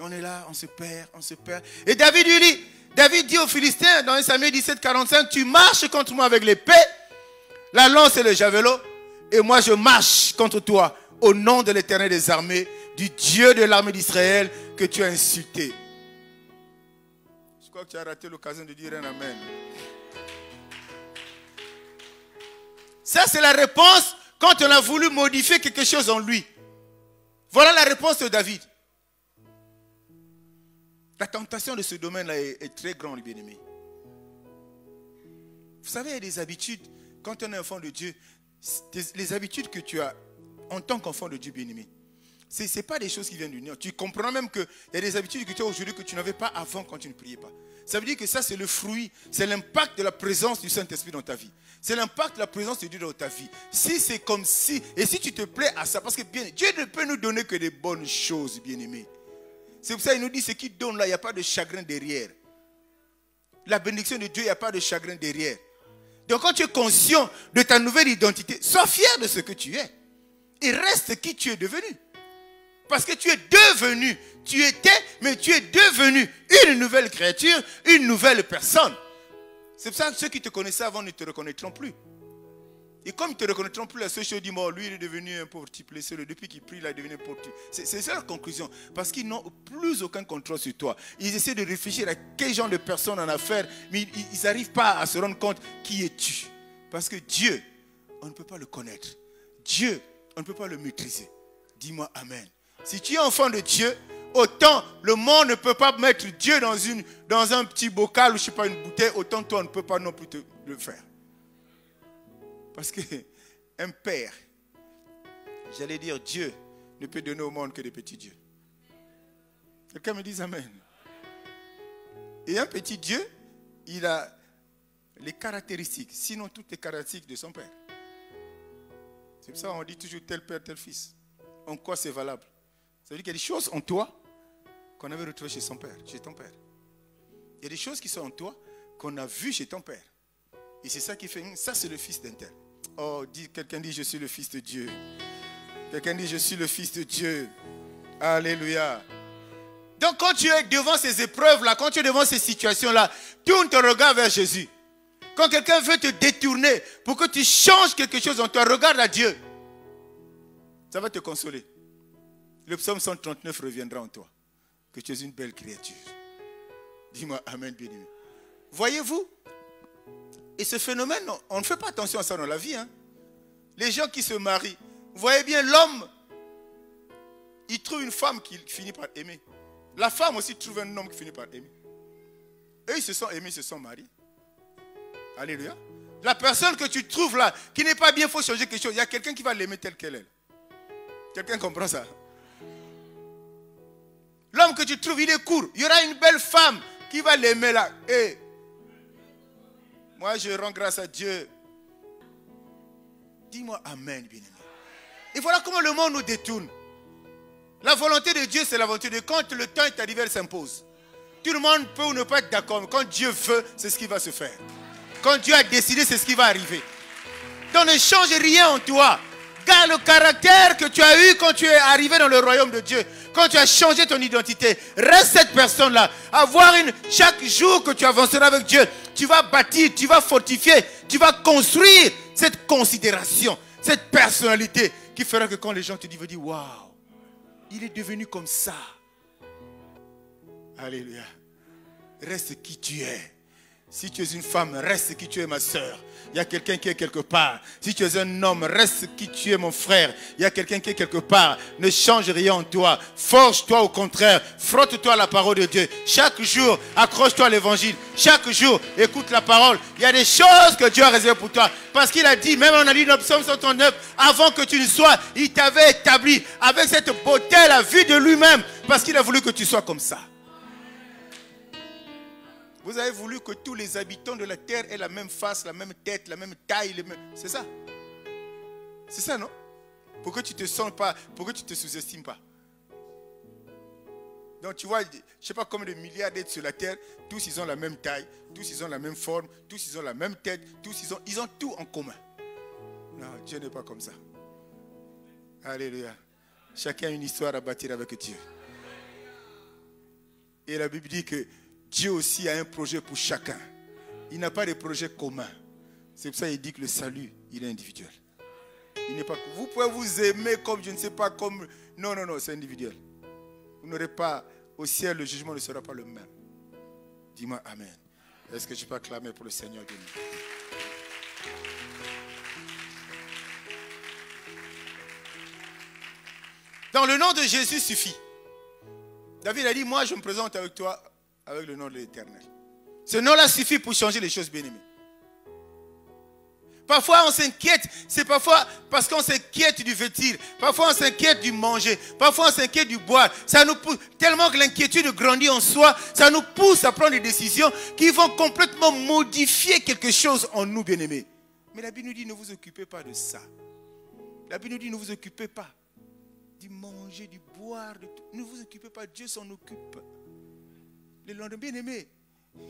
S1: On est là, on se perd, on se perd. Et David dit aux Philistins dans 1 Samuel 17, 45, tu marches contre moi avec l'épée, la lance et le javelot, et moi je marche contre toi au nom de l'Éternel des armées, du Dieu de l'armée d'Israël que tu as insulté. Je crois que tu as raté l'occasion de dire un amen. Ça, c'est la réponse quand on a voulu modifier quelque chose en lui. Voilà la réponse de David. La tentation de ce domaine-là est très grande, bien-aimé. Vous savez, il y a des habitudes, quand on est enfant de Dieu, les habitudes que tu as en tant qu'enfant de Dieu, bien-aimé, ce n'est pas des choses qui viennent du néant. Tu comprends même qu'il y a des habitudes que tu as aujourd'hui que tu n'avais pas avant quand tu ne priais pas. Ça veut dire que ça, c'est le fruit, c'est l'impact de la présence du Saint-Esprit dans ta vie. C'est l'impact de la présence de Dieu dans ta vie. Si c'est comme si, et si tu te plais à ça, parce que bien, Dieu ne peut nous donner que des bonnes choses, bien-aimés. C'est pour ça qu'il nous dit, ce qu'il donne là, il n'y a pas de chagrin derrière. La bénédiction de Dieu, il n'y a pas de chagrin derrière. Donc quand tu es conscient de ta nouvelle identité, sois fier de ce que tu es. Et reste qui tu es devenu. Parce que tu es devenu, tu étais, mais tu es devenu une nouvelle créature, une nouvelle personne. C'est pour ça que ceux qui te connaissaient avant ne te reconnaîtront plus. Et comme ils ne te reconnaîtront plus, la seule chose dit, bon, lui il est devenu un pauvre type, depuis qu'il prie, il est devenu un pauvre type. C'est ça la conclusion. Parce qu'ils n'ont plus aucun contrôle sur toi. Ils essaient de réfléchir à quel genre de personne en affaire, mais ils n'arrivent pas à se rendre compte qui es-tu. Parce que Dieu, on ne peut pas le connaître. Dieu, on ne peut pas le maîtriser. Dis-moi amen. Si tu es enfant de Dieu, autant le monde ne peut pas mettre Dieu dans un petit bocal ou je ne sais pas une bouteille, autant toi on ne peut pas non plus te le faire. Parce qu'un père, j'allais dire Dieu, ne peut donner au monde que des petits dieux. Quelqu'un me dit amen. Et un petit Dieu, il a les caractéristiques, sinon toutes les caractéristiques de son père. C'est pour ça qu'on dit toujours tel père, tel fils. En quoi c'est valable? Ça veut dire qu'il y a des choses en toi qu'on avait retrouvées chez son père, chez ton père. Il y a des choses qui sont en toi qu'on a vues chez ton père. Et c'est ça qui fait, ça c'est le fils d'un tel. Oh, quelqu'un dit je suis le fils de Dieu. Quelqu'un dit je suis le fils de Dieu. Alléluia. Donc quand tu es devant ces épreuves-là, quand tu es devant ces situations-là, tourne ton regard vers Jésus. Quand quelqu'un veut te détourner pour que tu changes quelque chose en toi, regarde à Dieu. Ça va te consoler. Le psaume 139 reviendra en toi. Que tu es une belle créature. Dis-moi amen, bien-aimé. Voyez-vous? Et ce phénomène, on ne fait pas attention à ça dans la vie. Hein? Les gens qui se marient, vous voyez bien, l'homme, il trouve une femme qu'il finit par aimer. La femme aussi trouve un homme qui finit par aimer. Eux, ils se sont aimés, ils se sont mariés. Alléluia. La personne que tu trouves là, qui n'est pas bien, il faut changer quelque chose. Il y a quelqu'un qui va l'aimer tel qu'elle est. Quelqu'un comprend ça? L'homme que tu trouves, il est court. Il y aura une belle femme qui va l'aimer là. Et moi, je rends grâce à Dieu. Dis-moi amen, bien-aimé. Et voilà comment le monde nous détourne. La volonté de Dieu, c'est la volonté de Dieu. Quand le temps est arrivé, elle s'impose. Tout le monde peut ou ne pas être d'accord, mais quand Dieu veut, c'est ce qui va se faire. Quand Dieu a décidé, c'est ce qui va arriver. Donc ne change rien en toi. Garde le caractère que tu as eu quand tu es arrivé dans le royaume de Dieu. Quand tu as changé ton identité. Reste cette personne-là. Chaque jour que tu avanceras avec Dieu, tu vas bâtir, tu vas fortifier, tu vas construire cette considération, cette personnalité qui fera que quand les gens te disent, waouh, il est devenu comme ça. Alléluia. Reste qui tu es. Si tu es une femme, reste qui tu es, ma soeur. Il y a quelqu'un qui est quelque part. Si tu es un homme, reste qui tu es, mon frère. Il y a quelqu'un qui est quelque part. Ne change rien en toi. Forge-toi au contraire. Frotte-toi à la parole de Dieu. Chaque jour, accroche-toi à l'évangile. Chaque jour, écoute la parole. Il y a des choses que Dieu a réservées pour toi. Parce qu'il a dit, même on a lu dans Psaume 139, avant que tu ne sois, il t'avait établi avec cette beauté à la vue de lui-même. Parce qu'il a voulu que tu sois comme ça. Vous avez voulu que tous les habitants de la terre aient la même face, la même tête, la même taille. C'est ça. C'est ça, non? Pour que tu te sens pas, pour que tu te sous-estimes pas. Donc tu vois, je ne sais pas combien de milliards d'êtres sur la terre, tous ils ont la même taille, tous ils ont la même forme, tous ils ont la même tête, tous ils ont tout en commun. Non, Dieu n'est pas comme ça. Alléluia. Chacun a une histoire à bâtir avec Dieu. Et la Bible dit que Dieu aussi a un projet pour chacun. Il n'a pas de projet commun. C'est pour ça qu'il dit que le salut, il est individuel. Il n'est pas. Vous pouvez vous aimer comme je ne sais pas comme. Non, non, non, c'est individuel. Vous n'aurez pas au ciel, le jugement ne sera pas le même. Dis-moi amen. Est-ce que je peux acclamer pour le Seigneur de nous? Dans le nom de Jésus suffit. David a dit, moi je me présente avec toi avec le nom de l'Éternel. Ce nom-là suffit pour changer les choses, bien-aimées. Parfois on s'inquiète, c'est parfois parce qu'on s'inquiète du vêtir, parfois on s'inquiète du manger, parfois on s'inquiète du boire. Ça nous pousse, tellement que l'inquiétude grandit en soi, ça nous pousse à prendre des décisions qui vont complètement modifier quelque chose en nous, bien-aimés. Mais la Bible nous dit, ne vous occupez pas de ça. La Bible nous dit, ne vous occupez pas du manger, du boire, de tout. Ne vous occupez pas, Dieu s'en occupe. Le lendemain, bien-aimé. Vous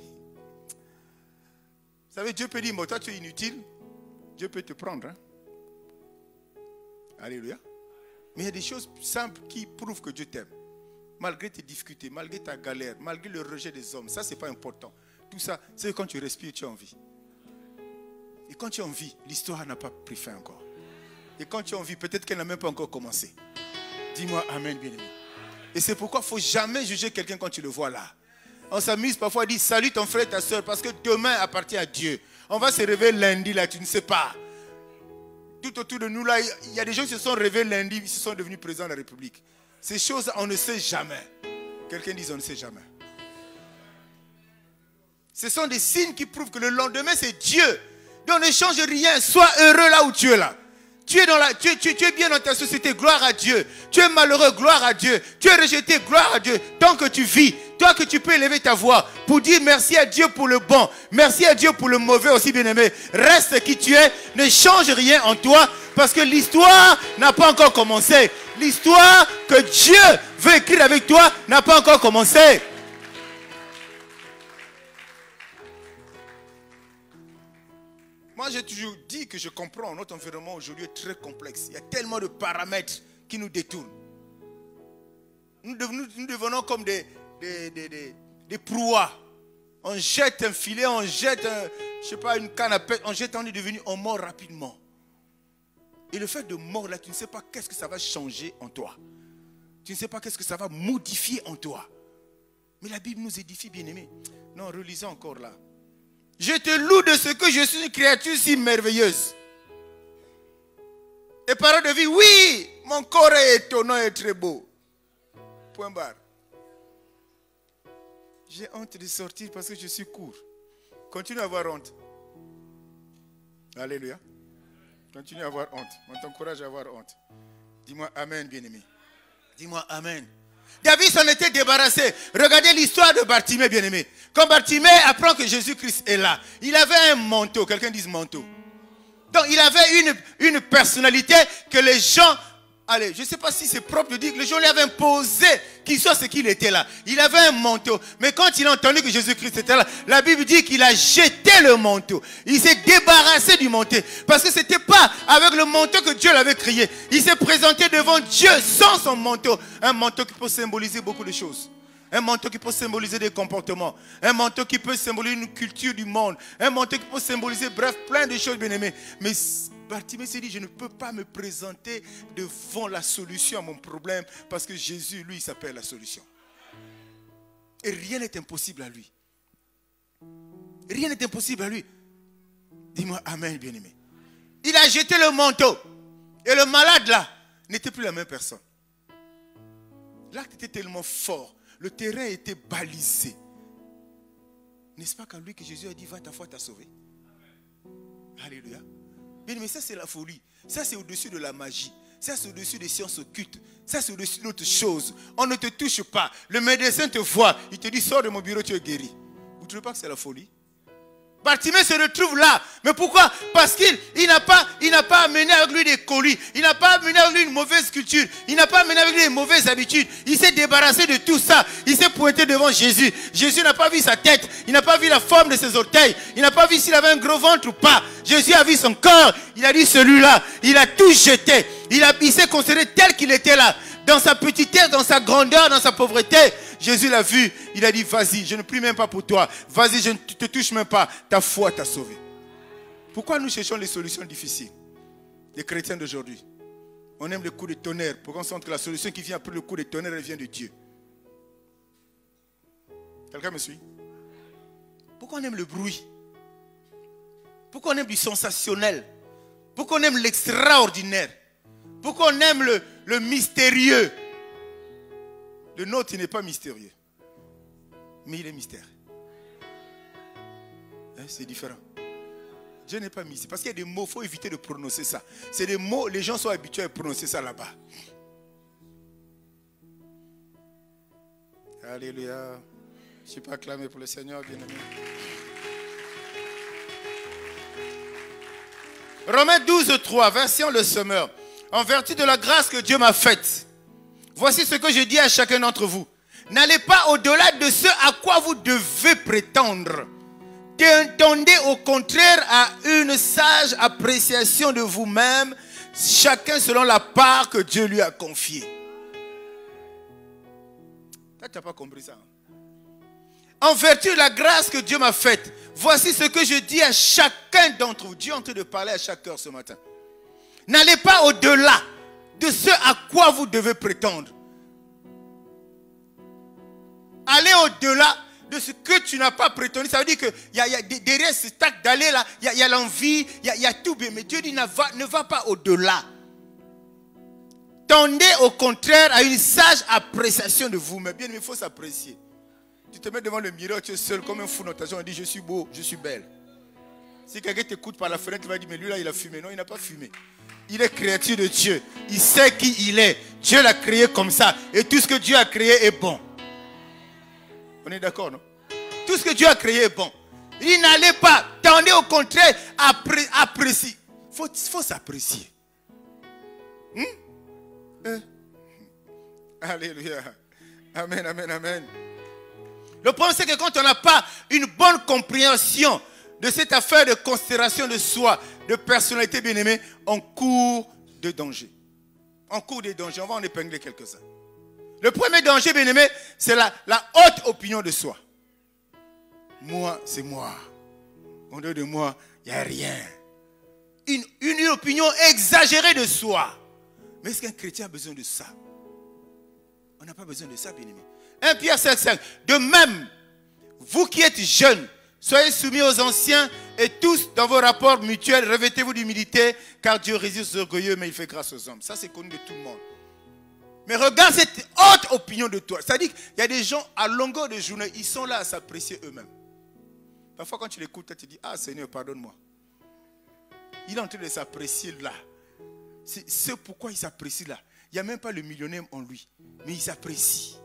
S1: savez, Dieu peut dire, moi, toi tu es inutile. Dieu peut te prendre. Hein? Alléluia. Mais il y a des choses simples qui prouvent que Dieu t'aime. Malgré tes difficultés, malgré ta galère, malgré le rejet des hommes. Ça, ce n'est pas important. Tout ça, c'est quand tu respires, tu es en vie. Et quand tu es en vie, l'histoire n'a pas pris fin encore. Et quand tu es en vie, peut-être qu'elle n'a même pas encore commencé. Dis-moi amen, bien-aimé. Et c'est pourquoi il ne faut jamais juger quelqu'un quand tu le vois là. On s'amuse parfois à dire salut ton frère et ta soeur parce que demain appartient à Dieu. On va se réveiller lundi là, tu ne sais pas. Tout autour de nous là, il y a des gens qui se sont réveillés lundi, ils se sont devenus présidents de la République. Ces choses, on ne sait jamais. Quelqu'un dit on ne sait jamais. Ce sont des signes qui prouvent que le lendemain c'est Dieu. Donc ne change rien, sois heureux là où tu es là. Tu es bien dans ta société, gloire à Dieu. Tu es malheureux, gloire à Dieu. Tu es rejeté, gloire à Dieu. Tant que tu vis, toi que tu peux élever ta voix pour dire merci à Dieu pour le bon, merci à Dieu pour le mauvais aussi, bien-aimé. Reste qui tu es, ne change rien en toi parce que l'histoire n'a pas encore commencé. L'histoire que Dieu veut écrire avec toi n'a pas encore commencé. Moi, j'ai toujours dit que je comprends, notre environnement aujourd'hui est très complexe. Il y a tellement de paramètres qui nous détournent. Nous devenons comme des prouas. On jette un filet, on jette une canne à pêche, on jette, on est devenu, on mord rapidement. Et le fait de mordre là, tu ne sais pas qu'est-ce que ça va changer en toi. Tu ne sais pas qu'est-ce que ça va modifier en toi. Mais la Bible nous édifie, bien-aimés. Non, relisons encore là. Je te loue de ce que je suis une créature si merveilleuse. Et parole de vie, oui, mon corps est étonnant et très beau. Point barre. J'ai honte de sortir parce que je suis court. Continue à avoir honte. Alléluia. Continue à avoir honte. On t'encourage à avoir honte. Dis-moi Amen, bien-aimé. Dis-moi Amen. David s'en était débarrassé. Regardez l'histoire de Bartimée, bien-aimé. Quand Bartimée apprend que Jésus-Christ est là, il avait un manteau. Quelqu'un dit manteau. Donc il avait une personnalité que les gens... Allez, je ne sais pas si c'est propre de dire que les gens lui avaient imposé qu'il soit ce qu'il était là. Il avait un manteau. Mais quand il a entendu que Jésus-Christ était là, la Bible dit qu'il a jeté le manteau. Il s'est débarrassé du manteau. Parce que ce n'était pas avec le manteau que Dieu l'avait créé. Il s'est présenté devant Dieu sans son manteau. Un manteau qui peut symboliser beaucoup de choses. Un manteau qui peut symboliser des comportements. Un manteau qui peut symboliser une culture du monde. Un manteau qui peut symboliser, bref, plein de choses, bien aimés. Mais Bartimée s'est dit, je ne peux pas me présenter devant la solution à mon problème parce que Jésus, lui, il s'appelle la solution. Et rien n'est impossible à lui. Rien n'est impossible à lui. Dis-moi Amen, bien-aimé. Il a jeté le manteau. Et le malade là n'était plus la même personne. L'acte était tellement fort. Le terrain était balisé. N'est-ce pas qu'à lui que Jésus a dit, va, ta foi t'a sauvé. Alléluia. Bien, mais ça c'est la folie. Ça c'est au-dessus de la magie. Ça c'est au-dessus des sciences occultes. Ça c'est au-dessus d'autres choses. On ne te touche pas. Le médecin te voit. Il te dit, sors de mon bureau, tu es guéri. Vous ne trouvez pas que c'est la folie? Bartimée se retrouve là. Mais pourquoi? Parce qu'il n'a pas amené avec lui des colis. Il n'a pas amené avec lui une mauvaise culture. Il n'a pas amené avec lui des mauvaises habitudes. Il s'est débarrassé de tout ça. Il s'est pointé devant Jésus. Jésus n'a pas vu sa tête. Il n'a pas vu la forme de ses orteils. Il n'a pas vu s'il avait un gros ventre ou pas. Jésus a vu son corps. Il a dit celui-là. Il a tout jeté. Il s'est considéré tel qu'il était là. Dans sa petitesse, dans sa grandeur, dans sa pauvreté. Jésus l'a vu, il a dit, vas-y, je ne prie même pas pour toi. Vas-y, je ne te touche même pas. Ta foi t'a sauvé. Pourquoi nous cherchons les solutions difficiles? Les chrétiens d'aujourd'hui. On aime le coup de tonnerre. Pour qu'on sente que la solution qui vient après le coup de tonnerre, elle vient de Dieu. Quelqu'un me suit? Pourquoi on aime le bruit? Pourquoi on aime du sensationnel? Pourquoi on aime l'extraordinaire? Pourquoi on aime le mystérieux? Le nôtre, il n'est pas mystérieux. Mais il est mystère. Hein, c'est différent. Dieu n'est pas mystérieux. Parce qu'il y a des mots, il faut éviter de prononcer ça. C'est des mots, les gens sont habitués à prononcer ça là-bas. Alléluia. Je ne suis pas acclamé pour le Seigneur, bien-aimé. Romains 12, 3, version le semeur. En vertu de la grâce que Dieu m'a faite, voici ce que je dis à chacun d'entre vous. N'allez pas au-delà de ce à quoi vous devez prétendre. Tendez au contraire à une sage appréciation de vous-même, chacun selon la part que Dieu lui a confiée. Tu n'as pas compris ça? En vertu de la grâce que Dieu m'a faite, voici ce que je dis à chacun d'entre vous. Dieu est en train de parler à chaque cœur ce matin. N'allez pas au-delà de ce à quoi vous devez prétendre. Allez au-delà de ce que tu n'as pas prétendu. Ça veut dire que derrière ce acte d'aller là, il y a l'envie, il y a tout. Mais Dieu dit ne va pas au-delà. Tendez au contraire à une sage appréciation de vous. Mais bien, il faut s'apprécier. Tu te mets devant le miroir, tu es seul comme un fou dans ta chambre. On dit je suis beau, je suis belle. Si quelqu'un t'écoute par la fenêtre, tu vas dire mais lui là il a fumé. Non, il n'a pas fumé. Il est créature de Dieu. Il sait qui il est. Dieu l'a créé comme ça. Et tout ce que Dieu a créé est bon. On est d'accord, non? Tout ce que Dieu a créé est bon. Il n'allait pas. Tendez au contraire, apprécier. Faut s'apprécier. Alléluia. Amen, amen, amen. Le problème, c'est que quand on n'a pas une bonne compréhension de cette affaire de considération de soi, de personnalité bien-aimée, on court de danger. On court des dangers. On va en épingler quelques-uns. Le premier danger, bien-aimé, c'est la haute opinion de soi. Moi, c'est moi. En dehors de moi, il n'y a rien. Une opinion exagérée de soi. Mais est-ce qu'un chrétien a besoin de ça? On n'a pas besoin de ça, bien-aimé. 1 Pierre 5,5. De même, vous qui êtes jeunes, soyez soumis aux anciens et tous dans vos rapports mutuels, revêtez-vous d'humilité, car Dieu résiste aux orgueilleux, mais il fait grâce aux hommes. Ça, c'est connu de tout le monde. Mais regarde cette haute opinion de toi. C'est-à-dire qu'il y a des gens à longueur de journée, ils sont là à s'apprécier eux-mêmes. Parfois, quand tu l'écoutes, tu te dis, ah Seigneur, pardonne-moi. Il est en train de s'apprécier là. C'est ce pourquoi il s'apprécie là. Il n'y a même pas le millionnaire en lui. Mais il s'apprécie.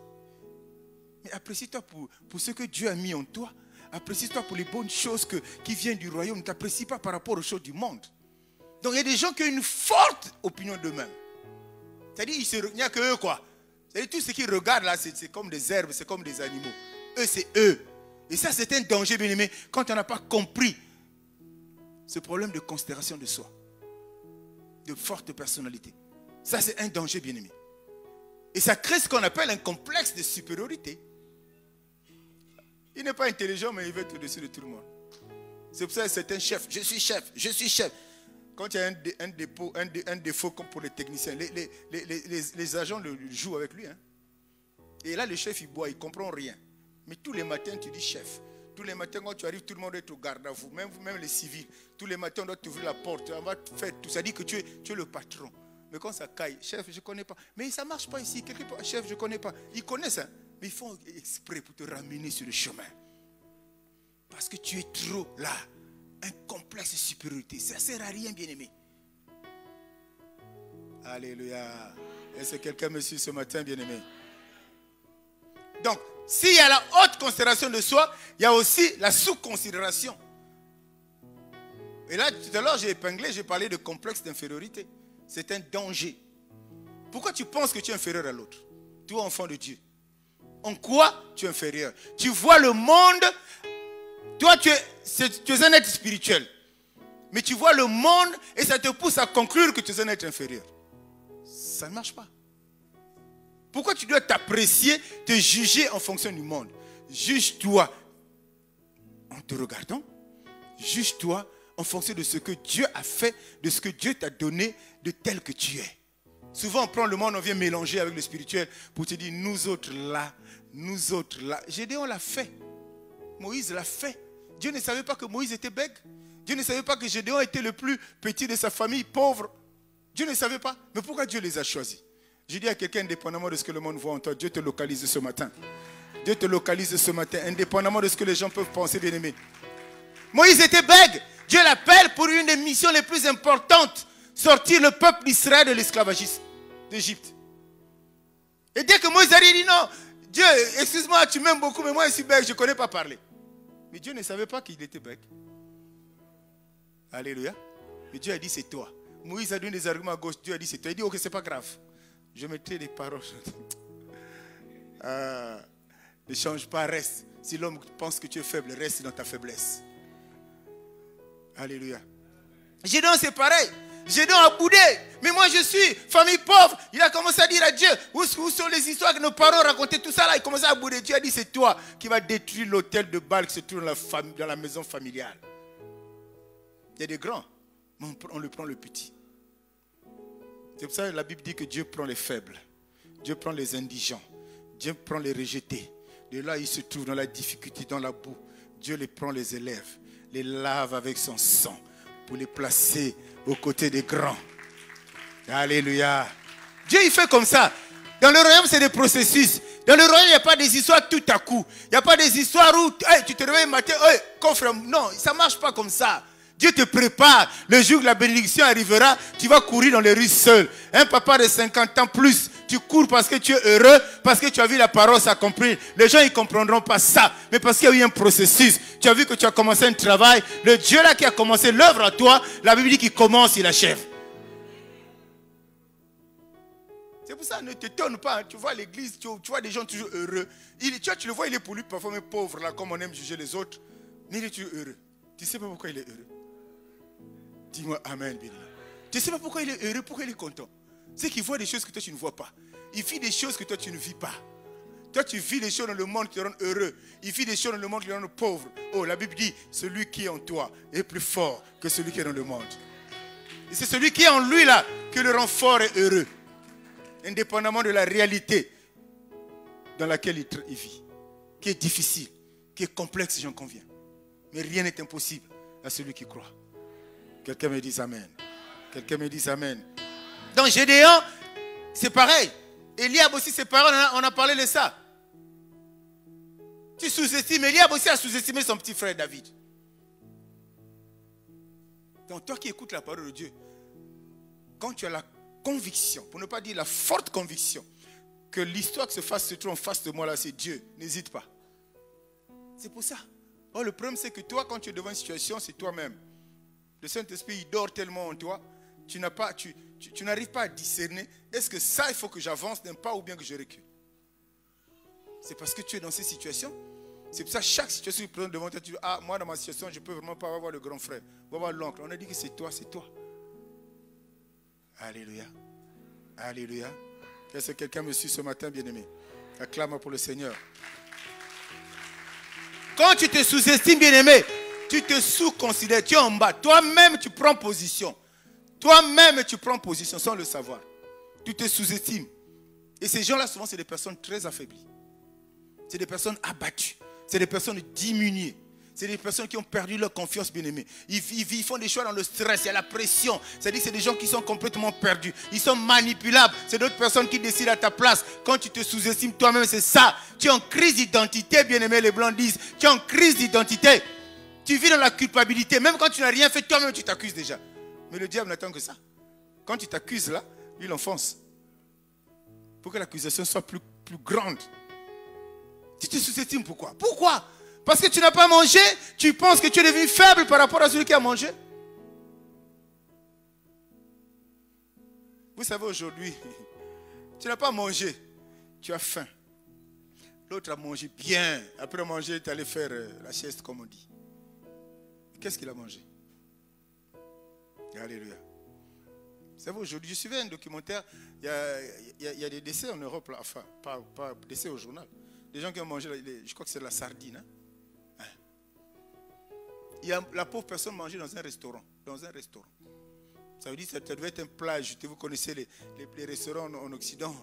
S1: Mais apprécie-toi pour ce que Dieu a mis en toi. Apprécie-toi pour les bonnes choses qui viennent du royaume. Ne t'apprécie pas par rapport aux choses du monde. Donc il y a des gens qui ont une forte opinion d'eux-mêmes. C'est-à-dire il n'y a que eux quoi. C'est-à-dire tout ce qu'ils regardent là, c'est comme des herbes, c'est comme des animaux. Eux, c'est eux. Et ça, c'est un danger, bien aimé, quand on n'a pas compris ce problème de considération de soi. De forte personnalité. Ça, c'est un danger, bien aimé. Et ça crée ce qu'on appelle un complexe de supériorité. Il n'est pas intelligent, mais il veut être au-dessus de tout le monde. C'est pour ça que c'est un chef. Je suis chef, je suis chef. Quand il y a un défaut comme pour les techniciens, les agents le jouent avec lui. Hein. Et là, le chef, il boit, il ne comprend rien. Mais tous les matins, tu dis chef. Tous les matins, quand tu arrives, tout le monde est au garde à vous. Même les civils. Tous les matins, on doit t'ouvrir la porte. On va te faire tout. Ça dit que tu es le patron. Mais quand ça caille, chef, je ne connais pas. Mais ça ne marche pas ici. Quelque part, chef, je ne connais pas. Ils connaissent ça. Mais ils font exprès pour te ramener sur le chemin. Parce que tu es trop là. Un complexe de supériorité. Ça ne sert à rien, bien-aimé. Alléluia. Est-ce que quelqu'un me suit ce matin, bien-aimé? Donc, s'il y a la haute considération de soi, il y a aussi la sous-considération. Et là, tout à l'heure, j'ai parlé de complexe d'infériorité. C'est un danger. Pourquoi tu penses que tu es inférieur à l'autre? Toi, enfant de Dieu. En quoi tu es inférieur? Tu vois le monde. Toi, tu es un être spirituel. Mais tu vois le monde et ça te pousse à conclure que tu es un être inférieur. Ça ne marche pas. Pourquoi tu dois t'apprécier, te juger en fonction du monde? Juge-toi en te regardant. Juge-toi en fonction de ce que Dieu a fait, de ce que Dieu t'a donné, de tel que tu es. Souvent, on prend le monde, on vient mélanger avec le spirituel pour te dire, nous autres là, nous autres là. Gédéon l'a fait. Moïse l'a fait. Dieu ne savait pas que Moïse était bègue. Dieu ne savait pas que Gédéon était le plus petit de sa famille, pauvre. Dieu ne savait pas. Mais pourquoi Dieu les a choisis? Je dis à quelqu'un, indépendamment de ce que le monde voit en toi, Dieu te localise ce matin. Dieu te localise ce matin, indépendamment de ce que les gens peuvent penser, bien-aimé. Moïse était bègue. Dieu l'appelle pour une des missions les plus importantes. Sortir le peuple d'Israël de l'esclavagisme d'Égypte. Et dès que Moïse arrive, il dit non, Dieu, excuse-moi, tu m'aimes beaucoup, mais moi je suis bègue, je ne connais pas parler. Mais Dieu ne savait pas qu'il était bègue. Alléluia. Mais Dieu a dit c'est toi. Moïse a donné des arguments à gauche, Dieu a dit c'est toi. Il dit ok, c'est pas grave. Je mettrai des paroles. Ne change pas, reste. Si l'homme pense que tu es faible, reste dans ta faiblesse. Alléluia. Gédéon, c'est pareil. Gédéon a boudé. Mais moi, je suis famille pauvre. Il a commencé à dire à Dieu, où sont les histoires que nos parents racontaient, tout ça là. Il commençait à bouder. Dieu a dit, c'est toi qui vas détruire l'autel de Baal qui se trouve dans la maison familiale. Il y a des grands, mais on le prend le petit. C'est pour ça que la Bible dit que Dieu prend les faibles. Dieu prend les indigents. Dieu prend les rejetés. De là, ils se trouvent dans la difficulté, dans la boue. Dieu les prend, les élève, les lave avec son sang pour les placer aux côtés des grands. Alléluia. Dieu, il fait comme ça. Dans le royaume, c'est des processus. Dans le royaume, il n'y a pas des histoires tout à coup. Il n'y a pas des histoires où hey, tu te réveilles le matin, hey, coffre. Non, ça ne marche pas comme ça. Dieu te prépare. Le jour où la bénédiction arrivera, tu vas courir dans les rues seul. Un papa de 50 ans plus, tu cours parce que tu es heureux, parce que tu as vu la parole s'accomplir. Les gens, ils ne comprendront pas ça. Mais parce qu'il y a eu un processus. Tu as vu que tu as commencé un travail. Le Dieu là qui a commencé l'œuvre à toi, la Bible dit qu'il commence, il achève. C'est pour ça, ne t'étonne pas. Tu vois l'église, tu vois des gens toujours heureux. Tu le vois, il est pour lui parfois mais pauvre, là, comme on aime juger les autres. Mais il est toujours heureux. Tu ne sais pas pourquoi il est heureux. Dis-moi Amen, béni. Tu ne sais pas pourquoi il est heureux, pourquoi il est content. C'est qu'il voit des choses que toi tu ne vois pas. Il vit des choses que toi tu ne vis pas. Toi tu vis des choses dans le monde qui te rendent heureux. Il vit des choses dans le monde qui te rendent pauvre. Oh, la Bible dit, celui qui est en toi est plus fort que celui qui est dans le monde. Et c'est celui qui est en lui là qui le rend fort et heureux. Indépendamment de la réalité dans laquelle il vit. Qui est difficile, qui est complexe, j'en conviens. Mais rien n'est impossible à celui qui croit. Quelqu'un me dit Amen. Quelqu'un me dit Amen. Donc Gédéon, c'est pareil. Eliab aussi, c'est pareil. On a parlé de ça. Tu sous-estimes. Eliab aussi a sous-estimé son petit frère David. Donc toi qui écoutes la parole de Dieu, quand tu as la conviction, pour ne pas dire la forte conviction, que l'histoire qui se fasse se trouve en face de moi là, c'est Dieu. N'hésite pas. C'est pour ça. Oh, le problème, c'est que toi, quand tu es devant une situation, c'est toi-même. Le Saint-Esprit, il dort tellement en toi, tu n'arrives pas à discerner. Est-ce que ça, il faut que j'avance d'un pas ou bien que je recule? C'est parce que tu es dans ces situations. C'est pour ça que chaque situation qui présente devant toi, tu dis, ah, moi, dans ma situation, je ne peux vraiment pas avoir le grand frère, ou avoir l'oncle. On a dit que c'est toi, c'est toi. Alléluia. Alléluia. Est-ce que quelqu'un me suit ce matin, bien-aimé? Acclame pour le Seigneur. Quand tu te sous-estimes, bien-aimé, tu te sous-considères, tu es en bas. Toi-même, tu prends position. Toi-même, tu prends position sans le savoir. Tu te sous-estimes. Et ces gens-là, souvent, c'est des personnes très affaiblies. C'est des personnes abattues. C'est des personnes diminuées. C'est des personnes qui ont perdu leur confiance, bien-aimés. Ils font des choix dans le stress, il y a la pression. C'est-à-dire que c'est des gens qui sont complètement perdus. Ils sont manipulables. C'est d'autres personnes qui décident à ta place. Quand tu te sous-estimes toi-même, c'est ça. Tu es en crise d'identité, bien-aimés, les Blancs disent. Tu es en crise d'identité. Tu vis dans la culpabilité. Même quand tu n'as rien fait, toi-même, tu t'accuses déjà. Mais le diable n'attend que ça. Quand tu t'accuses là, il enfonce. Pour que l'accusation soit plus grande. Tu te sous-estimes pourquoi? Pourquoi? Parce que tu n'as pas mangé, tu penses que tu es devenu faible par rapport à celui qui a mangé. Vous savez, aujourd'hui, tu n'as pas mangé, tu as faim. L'autre a mangé bien. Après manger, il est allé faire la sieste, comme on dit. Qu'est-ce qu'il a mangé? Alléluia. Vous savez, aujourd'hui, je suivais un documentaire, il y a des décès en Europe, là, enfin, pas décès au journal. Des gens qui ont mangé, je crois que c'est de la sardine. Hein? La pauvre personne mangeait dans un restaurant. Ça veut dire que ça devait être un plat. Vous connaissez les restaurants en Occident.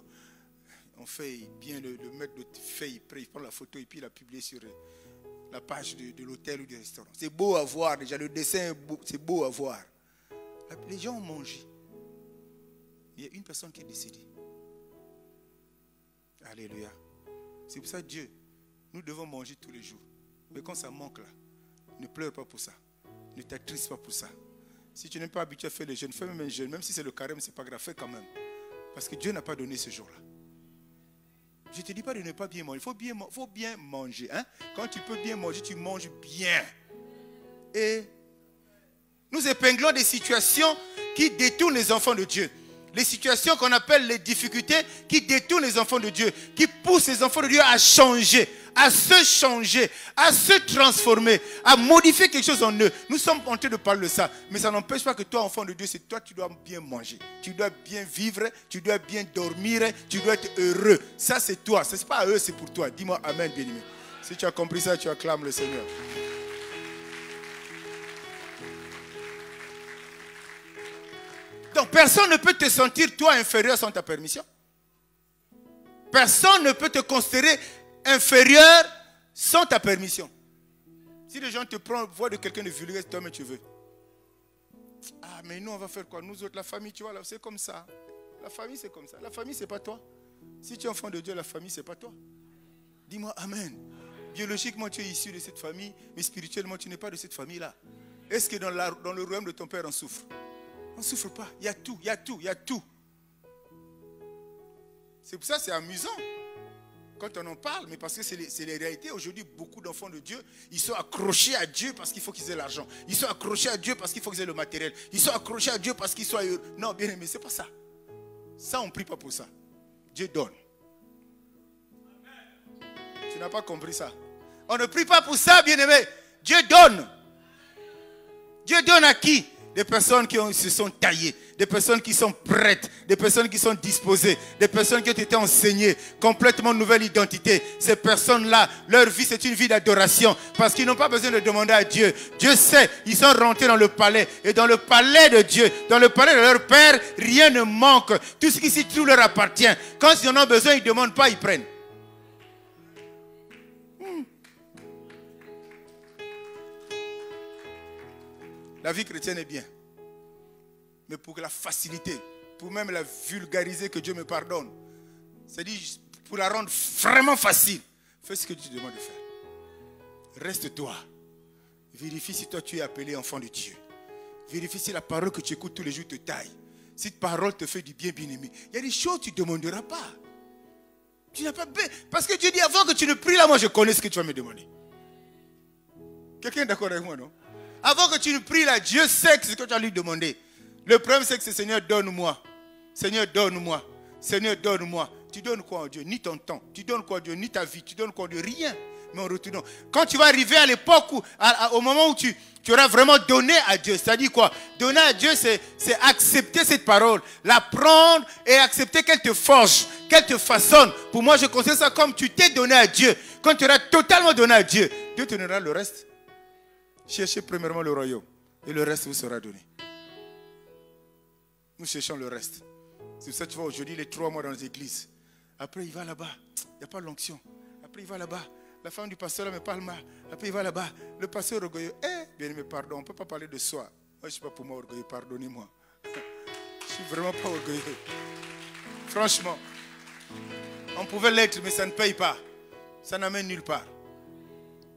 S1: On fait bien le mettre de feuille. Après, il prend la photo et puis il la publie sur la page de l'hôtel ou du restaurant. C'est beau à voir déjà. Le dessin, c'est beau à voir. Les gens ont mangé. Il y a une personne qui est décédée. Alléluia. C'est pour ça, Dieu, nous devons manger tous les jours. Mais quand ça manque là, ne pleure pas pour ça. Ne t'attriste pas pour ça. Si tu n'es pas habitué à faire les jeûnes, fais même un jeûne. Même si c'est le carême, ce n'est pas grave, fais quand même. Parce que Dieu n'a pas donné ce jour-là. Je ne te dis pas de ne pas bien manger. Il faut bien manger. Hein? Quand tu peux bien manger, tu manges bien. Et nous épinglons des situations qui détournent les enfants de Dieu. Les situations qu'on appelle les difficultés qui détournent les enfants de Dieu, qui poussent les enfants de Dieu à changer, à se transformer, à modifier quelque chose en eux. Nous sommes en train de parler de ça, mais ça n'empêche pas que toi, enfant de Dieu, c'est toi, tu dois bien manger, tu dois bien vivre, tu dois bien dormir, tu dois être heureux. Ça, c'est toi, ce n'est pas à eux, c'est pour toi. Dis-moi Amen, bien-aimé. Si tu as compris ça, tu acclames le Seigneur. Donc, personne ne peut te sentir, toi, inférieur sans ta permission. Personne ne peut te considérer inférieur sans ta permission. Si les gens te prennent, voient de quelqu'un de vulgaire, toi, mais tu veux. Ah, mais nous, on va faire quoi? Nous autres, la famille, tu vois, c'est comme ça. La famille, c'est comme ça. La famille, c'est pas toi. Si tu es enfant de Dieu, la famille, c'est pas toi. Dis-moi Amen. Biologiquement, tu es issu de cette famille, mais spirituellement, tu n'es pas de cette famille-là. Est-ce que dans le royaume de ton Père, on souffre? On ne souffre pas. Il y a tout, il y a tout, il y a tout. C'est pour ça que c'est amusant quand on en parle, mais parce que c'est les réalités. Aujourd'hui, beaucoup d'enfants de Dieu, ils sont accrochés à Dieu parce qu'il faut qu'ils aient l'argent. Ils sont accrochés à Dieu parce qu'il faut qu'ils aient le matériel. Ils sont accrochés à Dieu parce qu'ils soient heureux. Non, bien aimé, ce n'est pas ça. Ça, on ne prie pas pour ça. Dieu donne. Tu n'as pas compris ça. On ne prie pas pour ça, bien aimé. Dieu donne. Dieu donne à qui? Des personnes qui se sont taillées, des personnes qui sont prêtes, des personnes qui sont disposées, des personnes qui ont été enseignées, complètement nouvelle identité. Ces personnes-là, leur vie, c'est une vie d'adoration parce qu'ils n'ont pas besoin de demander à Dieu. Dieu sait, ils sont rentrés dans le palais. Et dans le palais de Dieu, dans le palais de leur Père, rien ne manque. Tout ce qui s'y trouve leur appartient. Quand ils en ont besoin, ils ne demandent pas, ils prennent. La vie chrétienne est bien. Mais pour la facilité, pour même la vulgariser, que Dieu me pardonne. C'est-à-dire, pour la rendre vraiment facile, fais ce que Dieu te demande de faire. Reste-toi. Vérifie si toi tu es appelé enfant de Dieu. Vérifie si la parole que tu écoutes tous les jours te taille. Cette parole te fait du bien, bien-aimé. Il y a des choses que tu ne demanderas pas. Tu n'as pas besoin. Parce que Dieu dit, avant que tu ne pries là, moi je connais ce que tu vas me demander. Quelqu'un est d'accord avec moi, non? Avant que tu ne pries là, Dieu sait ce que tu vas lui demander. Le problème, c'est que c'est Seigneur, donne-moi. Seigneur, donne-moi. Seigneur, donne-moi. Tu donnes quoi à Dieu? Ni ton temps. Tu donnes quoi à Dieu? Ni ta vie. Tu donnes quoi à Dieu? Rien. Mais en retournant. Quand tu vas arriver à l'époque où, au moment où tu auras vraiment donné à Dieu, c'est-à-dire quoi? Donner à Dieu, c'est accepter cette parole, la prendre et accepter qu'elle te forge, qu'elle te façonne. Pour moi, je considère ça comme tu t'es donné à Dieu. Quand tu auras totalement donné à Dieu, Dieu te donnera le reste. Cherchez premièrement le royaume et le reste vous sera donné. Nous cherchons le reste. C'est pour ça que tu vois aujourd'hui les 3 mois dans les églises. Après il va là-bas, il n'y a pas l'onction. Après il va là-bas, la femme du pasteur là me parle mal. Après il va là-bas, le pasteur orgueilleux. Bien aimé, pardon, on ne peut pas parler de soi. Moi je ne suis pas pour moi orgueilleux, pardonnez-moi. Je ne suis vraiment pas orgueilleux. Franchement, on pouvait l'être mais ça ne paye pas. Ça n'amène nulle part.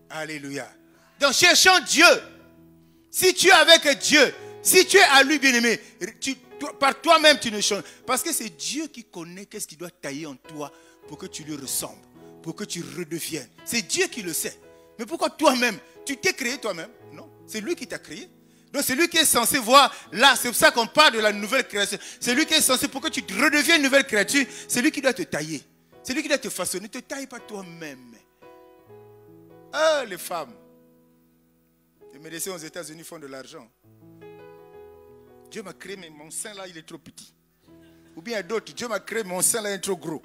S1: Alléluia. Donc cherchons Dieu. Si tu es avec Dieu, si tu es à lui bien-aimé, par toi-même tu ne changes. Parce que c'est Dieu qui connaît qu'est-ce qu'il doit tailler en toi pour que tu lui ressembles, pour que tu redeviennes. C'est Dieu qui le sait. Mais pourquoi toi-même? Tu t'es créé toi-même? Non, c'est lui qui t'a créé. Donc c'est lui qui est censé voir là. C'est pour ça qu'on parle de la nouvelle création. C'est lui qui est censé, pour que tu redeviennes une nouvelle créature, c'est lui qui doit te tailler. C'est lui qui doit te façonner. Ne te taille pas toi-même. Ah, les femmes. Les médecins aux États-Unis font de l'argent. Dieu m'a créé, mais mon sein là, il est trop petit. Ou bien d'autres, Dieu m'a créé, mais mon sein là, il est trop gros.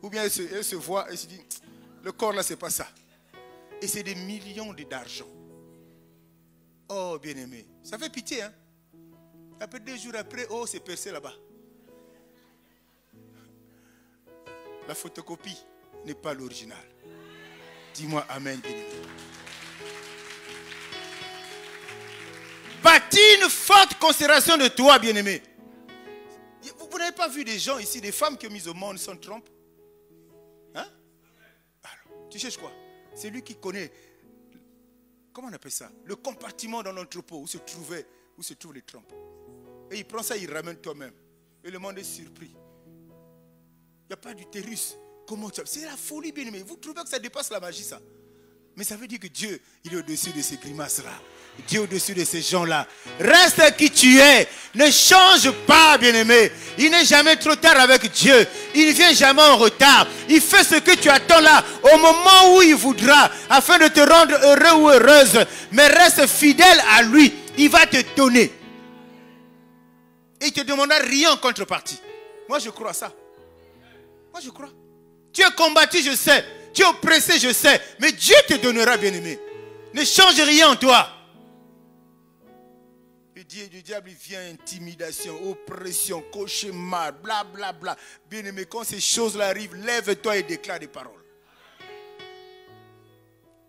S1: Ou bien elle se voit et se dit, le corps là, c'est pas ça. Et c'est des millions d'argent. Oh, bien-aimé, ça fait pitié, hein. Après 2 jours après, oh, c'est percé là-bas. La photocopie n'est pas l'original. Dis-moi amen, bien-aimé. Bâtis une forte considération de toi, bien-aimé. Vous n'avez pas vu des gens ici, des femmes qui ont mis au monde sans trompe? Hein? Alors, tu cherches quoi? C'est lui qui connaît, comment on appelle ça? Le compartiment dans l'entrepôt où se trouvent les trompes. Et il prend ça, il ramène toi-même. Et le monde est surpris. Il n'y a pas d'utérus. Comment tu... C'est la folie, bien-aimé. Vous trouvez que ça dépasse la magie, ça? Mais ça veut dire que Dieu, il est au-dessus de ces grimaces-là. Dieu est au-dessus de ces gens-là. Reste qui tu es. Ne change pas, bien-aimé. Il n'est jamais trop tard avec Dieu. Il ne vient jamais en retard. Il fait ce que tu attends là, au moment où il voudra, afin de te rendre heureux ou heureuse. Mais reste fidèle à lui. Il va te donner. Et il ne te demandera rien en contrepartie. Moi, je crois à ça. Moi, je crois. Tu es combattu, je sais. Tu es oppressé, je sais. Mais Dieu te donnera, bien-aimé. Ne change rien en toi. Le diable, il vient intimidation, oppression, cauchemar, blablabla. Bla, bla. Bien-aimé, quand ces choses-là arrivent, lève-toi et déclare des paroles.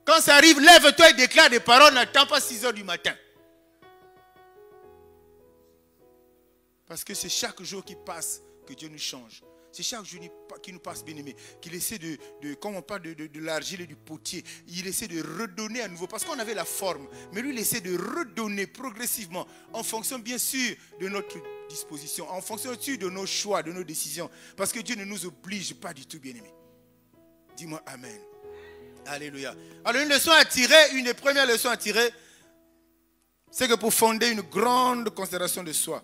S1: Quand ça arrive, lève-toi et déclare des paroles. N'attends pas 6 heures du matin. Parce que c'est chaque jour qui passe que Dieu nous change. C'est chaque jour qui nous passe, bien-aimé, qu'il essaie comme on parle de l'argile et du potier, il essaie de redonner à nouveau, parce qu'on avait la forme, mais lui il essaie de redonner progressivement, en fonction bien sûr de notre disposition, en fonction sûr de nos choix, de nos décisions, parce que Dieu ne nous oblige pas du tout, bien-aimé. Dis-moi amen. Alléluia. Alors une leçon à tirer, une des premières leçons à tirer, c'est que pour fonder une grande considération de soi,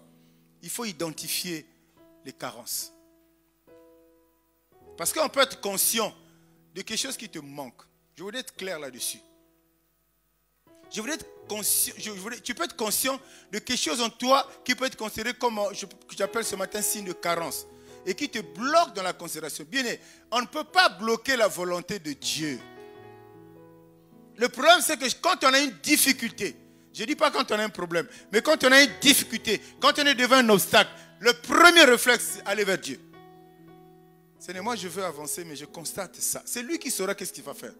S1: il faut identifier les carences. Parce qu'on peut être conscient de quelque chose qui te manque. Je voudrais être clair là-dessus. Tu peux être conscient de quelque chose en toi qui peut être considéré comme, que j'appelle ce matin, signe de carence. Et qui te bloque dans la considération. Bien, on ne peut pas bloquer la volonté de Dieu. Le problème, c'est que quand on a une difficulté, je ne dis pas quand on a un problème, mais quand on a une difficulté, quand on est devant un obstacle, le premier réflexe, c'est aller vers Dieu. Seigneur, moi je veux avancer, mais je constate ça. C'est lui qui saura qu'est-ce qu'il va faire.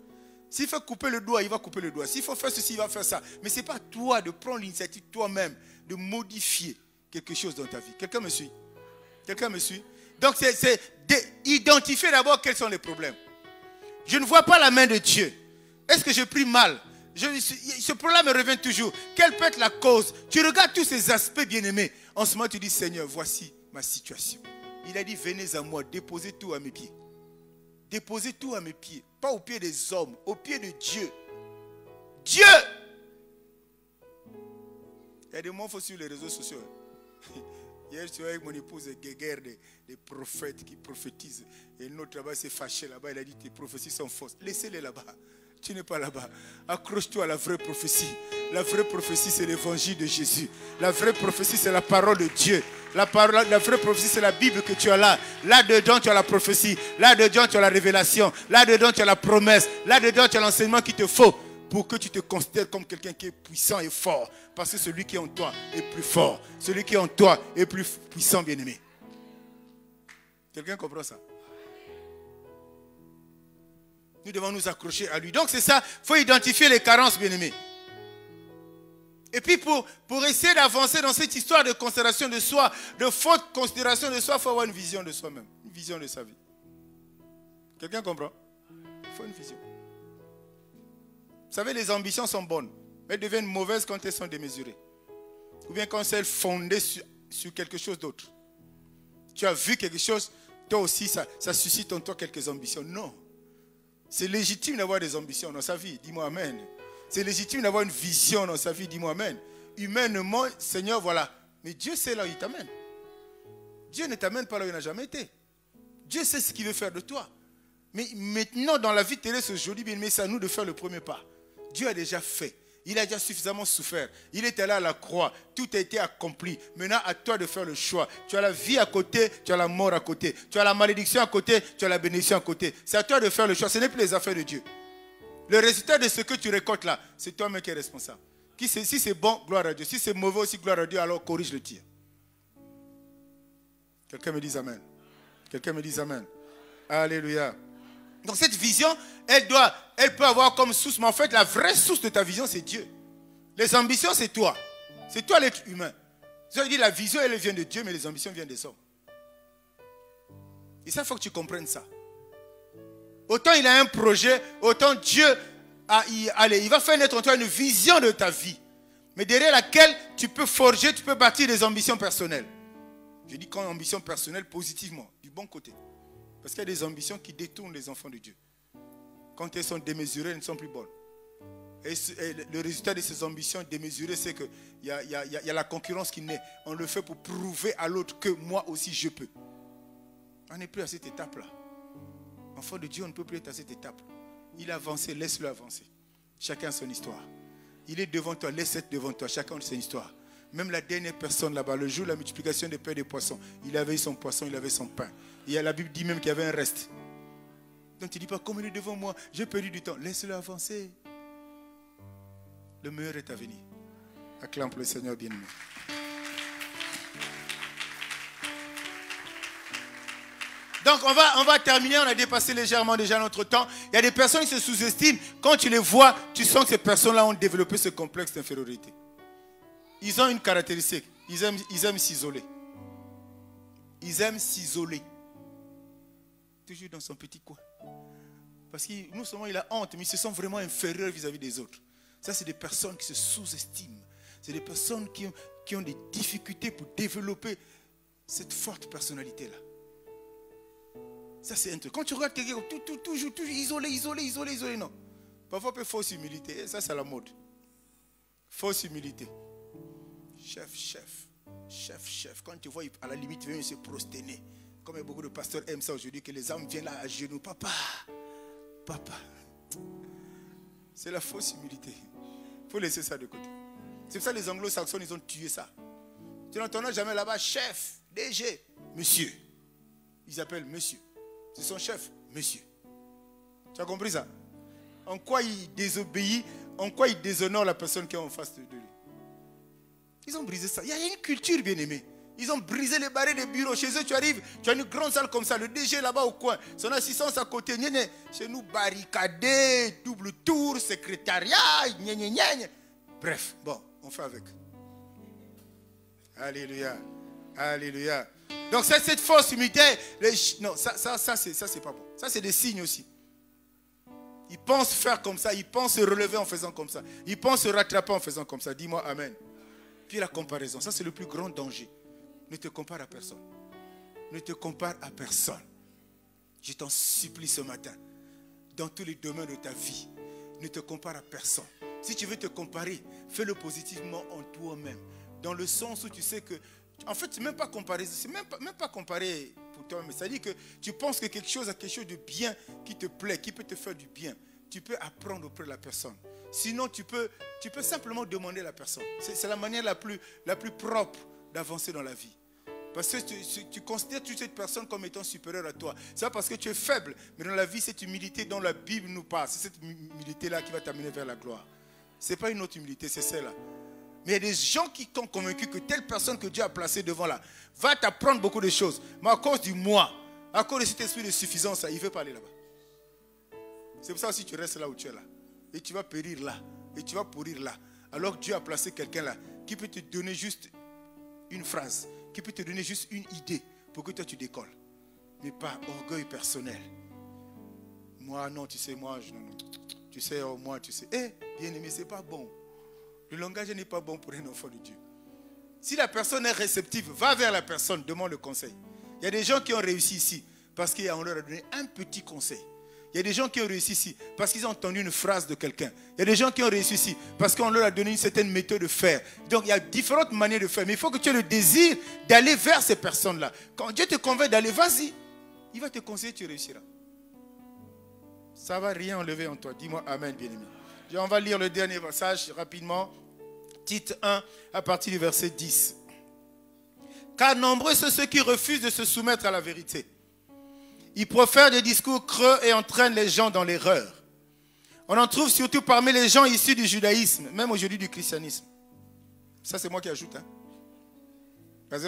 S1: S'il faut couper le doigt, il va couper le doigt. S'il faut faire ceci, il va faire ça. Mais ce n'est pas toi de prendre l'initiative toi-même de modifier quelque chose dans ta vie. Quelqu'un me suit? Quelqu'un me suit? Donc c'est d'identifier d'abord quels sont les problèmes. Je ne vois pas la main de Dieu. Est-ce que je prie mal? Ce problème me revient toujours. Quelle peut être la cause? Tu regardes tous ces aspects, bien-aimés. En ce moment, tu dis, Seigneur, voici ma situation. Il a dit, venez à moi, déposez tout à mes pieds. Déposez tout à mes pieds. Pas aux pieds des hommes, aux pieds de Dieu. Dieu! Il y a des mots sur les réseaux sociaux. Hier, je suis avec mon épouse, guéguerre des prophètes qui prophétisent. Et notre là-bas s'est fâché là-bas. Il a dit, tes prophéties sont fausses. Laissez-les là-bas. Tu n'es pas là-bas. Accroche-toi à la vraie prophétie. La vraie prophétie, c'est l'évangile de Jésus. La vraie prophétie, c'est la parole de Dieu. La vraie prophétie, c'est la Bible que tu as là. Là-dedans, tu as la prophétie. Là-dedans, tu as la révélation. Là-dedans, tu as la promesse. Là-dedans, tu as l'enseignement qu'il te faut pour que tu te considères comme quelqu'un qui est puissant et fort. Parce que celui qui est en toi est plus fort. Celui qui est en toi est plus puissant, bien-aimé. Quelqu'un comprend ça? Nous devons nous accrocher à lui. Donc c'est ça, il faut identifier les carences, bien-aimés. Et puis pour essayer d'avancer dans cette histoire de considération de soi, de faute considération de soi, il faut avoir une vision de soi-même, une vision de sa vie. Quelqu'un comprend? Il faut une vision. Vous savez, les ambitions sont bonnes, mais elles deviennent mauvaises quand elles sont démesurées. Ou bien quand elles sont fondées sur quelque chose d'autre. Tu as vu quelque chose, toi aussi, ça suscite en toi quelques ambitions. Non. C'est légitime d'avoir des ambitions dans sa vie. Dis-moi amen. C'est légitime d'avoir une vision dans sa vie. Dis-moi amen. Humainement, Seigneur, voilà. Mais Dieu sait là où il t'amène. Dieu ne t'amène pas là où il n'a jamais été. Dieu sait ce qu'il veut faire de toi. Mais maintenant, dans la vie terrestre aujourd'hui, bien, mais c'est à nous de faire le premier pas. Dieu a déjà fait. Il a déjà suffisamment souffert. Il était là à la croix. Tout a été accompli. Maintenant, à toi de faire le choix. Tu as la vie à côté, tu as la mort à côté. Tu as la malédiction à côté, tu as la bénédiction à côté. C'est à toi de faire le choix. Ce n'est plus les affaires de Dieu. Le résultat de ce que tu récoltes là, c'est toi-même qui es responsable. Si c'est bon, gloire à Dieu. Si c'est mauvais aussi, gloire à Dieu, alors corrige le tir. Quelqu'un me dit amen. Quelqu'un me dit amen. Alléluia. Donc cette vision, elle peut avoir comme source, mais en fait la vraie source de ta vision c'est Dieu. Les ambitions c'est toi. C'est toi l'être humain. Je dis la vision elle vient de Dieu, mais les ambitions viennent des hommes. Et ça il faut que tu comprennes ça. Autant il a un projet, autant Dieu il va faire naître en toi une vision de ta vie. Mais derrière laquelle tu peux forger, tu peux bâtir des ambitions personnelles. Je dis quand ambition personnelle positivement, du bon côté. Parce qu'il y a des ambitions qui détournent les enfants de Dieu. Quand elles sont démesurées, elles ne sont plus bonnes. Et le résultat de ces ambitions démesurées, c'est qu'il y a la concurrence qui naît. On le fait pour prouver à l'autre que moi aussi je peux. On n'est plus à cette étape-là. Enfant de Dieu, on ne peut plus être à cette étape. Il a avancé, laisse-le avancer. Chacun a son histoire. Il est devant toi, laisse être devant toi. Chacun a son histoire. Même la dernière personne là-bas, le jour de la multiplication des pains et des poissons, il avait son poisson, il avait son pain. Et la Bible dit même qu'il y avait un reste. Donc tu ne dis pas, comme il est devant moi, j'ai perdu du temps. Laisse-le avancer. Le meilleur est à venir. Acclame pour le Seigneur bien-aimé. Donc on va terminer, on a dépassé légèrement déjà notre temps. Il y a des personnes qui se sous-estiment. Quand tu les vois, tu sens que ces personnes-là ont développé ce complexe d'infériorité. Ils ont une caractéristique. Ils aiment s'isoler. Ils aiment s'isoler. Toujours dans son petit coin. Parce que non seulement il a honte, mais ils se sentent vraiment inférieurs vis-à-vis des autres. Ça, c'est des personnes qui se sous-estiment. C'est des personnes qui ont des difficultés pour développer cette forte personnalité-là. Ça, c'est un truc. Quand tu regardes quelqu'un, toujours isolé, non. Parfois, un peu fausse humilité. Ça, c'est la mode. Fausse humilité. Chef. Quand tu vois, à la limite, il vient se prosterner. Comme beaucoup de pasteurs aiment ça aujourd'hui, que les âmes viennent là à genoux. Papa. C'est la fausse humilité. Il faut laisser ça de côté. C'est pour ça que les anglo-saxons, ils ont tué ça. Tu n'entends jamais là-bas, chef, DG, monsieur. Ils appellent monsieur. C'est son chef, monsieur. Tu as compris ça? En quoi il désobéit, en quoi il déshonore la personne qui est en face de lui. Ils ont brisé ça. Il y a une culture bien aimée. Ils ont brisé les barrières des bureaux. Chez eux, tu arrives, tu as une grande salle comme ça. Le DG là-bas au coin. Son assistance à côté. Chez nous, barricadé, double tour, secrétariat. Bref, bon, on fait avec. Alléluia. Alléluia. Donc cette fausse humilité, non, ça c'est pas bon. Ça c'est des signes aussi. Ils pensent faire comme ça. Ils pensent se relever en faisant comme ça. Ils pensent se rattraper en faisant comme ça. Dis-moi amen. Puis la comparaison, ça c'est le plus grand danger. Ne te compare à personne. Ne te compare à personne. Je t'en supplie ce matin. Dans tous les domaines de ta vie, ne te compare à personne. Si tu veux te comparer, fais-le positivement en toi-même. Dans le sens où tu sais que... En fait, c'est même pas comparer. C'est même pas comparer pour toi-même. C'est-à-dire que tu penses que quelque chose a quelque chose de bien qui te plaît, qui peut te faire du bien. Tu peux apprendre auprès de la personne. Sinon, tu peux simplement demander à la personne. C'est la manière la plus propre d'avancer dans la vie. Parce que tu considères toute cette personne comme étant supérieure à toi. C'est pas parce que tu es faible. Mais dans la vie, cette humilité dont la Bible nous parle, c'est cette humilité-là qui va t'amener vers la gloire. Ce n'est pas une autre humilité, c'est celle-là. Mais il y a des gens qui sont convaincus que telle personne que Dieu a placée devant là va t'apprendre beaucoup de choses. Mais à cause du moi, à cause de cet esprit de suffisance, il ne veut pas aller là-bas. C'est pour ça aussi que tu restes là où tu es là. Et tu vas périr là. Et tu vas pourrir là. Alors que Dieu a placé quelqu'un là qui peut te donner juste une phrase, qui peut te donner juste une idée pour que toi tu décolles. Mais pas orgueil personnel. Moi, non, tu sais, moi, non. Tu sais, oh, moi, tu sais. Bien aimé, ce n'est pas bon. Le langage n'est pas bon pour un enfant de Dieu. Si la personne est réceptive, va vers la personne, demande le conseil. Il y a des gens qui ont réussi ici parce qu'on leur a donné un petit conseil. Il y a des gens qui ont réussi ici parce qu'ils ont entendu une phrase de quelqu'un. Il y a des gens qui ont réussi ici parce qu'on leur a donné une certaine méthode de faire. Donc il y a différentes manières de faire. Mais il faut que tu aies le désir d'aller vers ces personnes-là. Quand Dieu te convainc d'aller, vas-y. Il va te conseiller, tu réussiras. Ça ne va rien enlever en toi. Dis-moi amen, bien-aimé. On va lire le dernier passage rapidement. Tite 1 à partir du verset 10. Car nombreux sont ceux qui refusent de se soumettre à la vérité. Ils profèrent des discours creux et entraînent les gens dans l'erreur. On en trouve surtout parmi les gens issus du judaïsme, même aujourd'hui du christianisme. Ça, c'est moi qui ajoute. Parce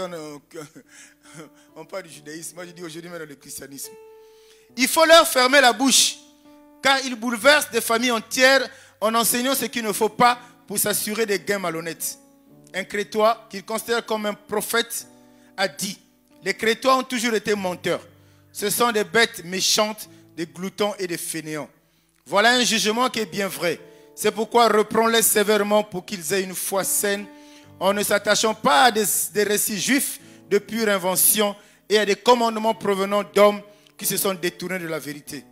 S1: qu'on parle du judaïsme. Moi, je dis aujourd'hui même dans le christianisme. Il faut leur fermer la bouche, car ils bouleversent des familles entières en enseignant ce qu'il ne faut pas pour s'assurer des gains malhonnêtes. Un Crétois, qu'il considère comme un prophète, a dit: les Crétois ont toujours été menteurs. Ce sont des bêtes méchantes, des gloutons et des fainéants. Voilà un jugement qui est bien vrai. C'est pourquoi reprends-les sévèrement pour qu'ils aient une foi saine, en ne s'attachant pas à des récits juifs de pure invention et à des commandements provenant d'hommes qui se sont détournés de la vérité.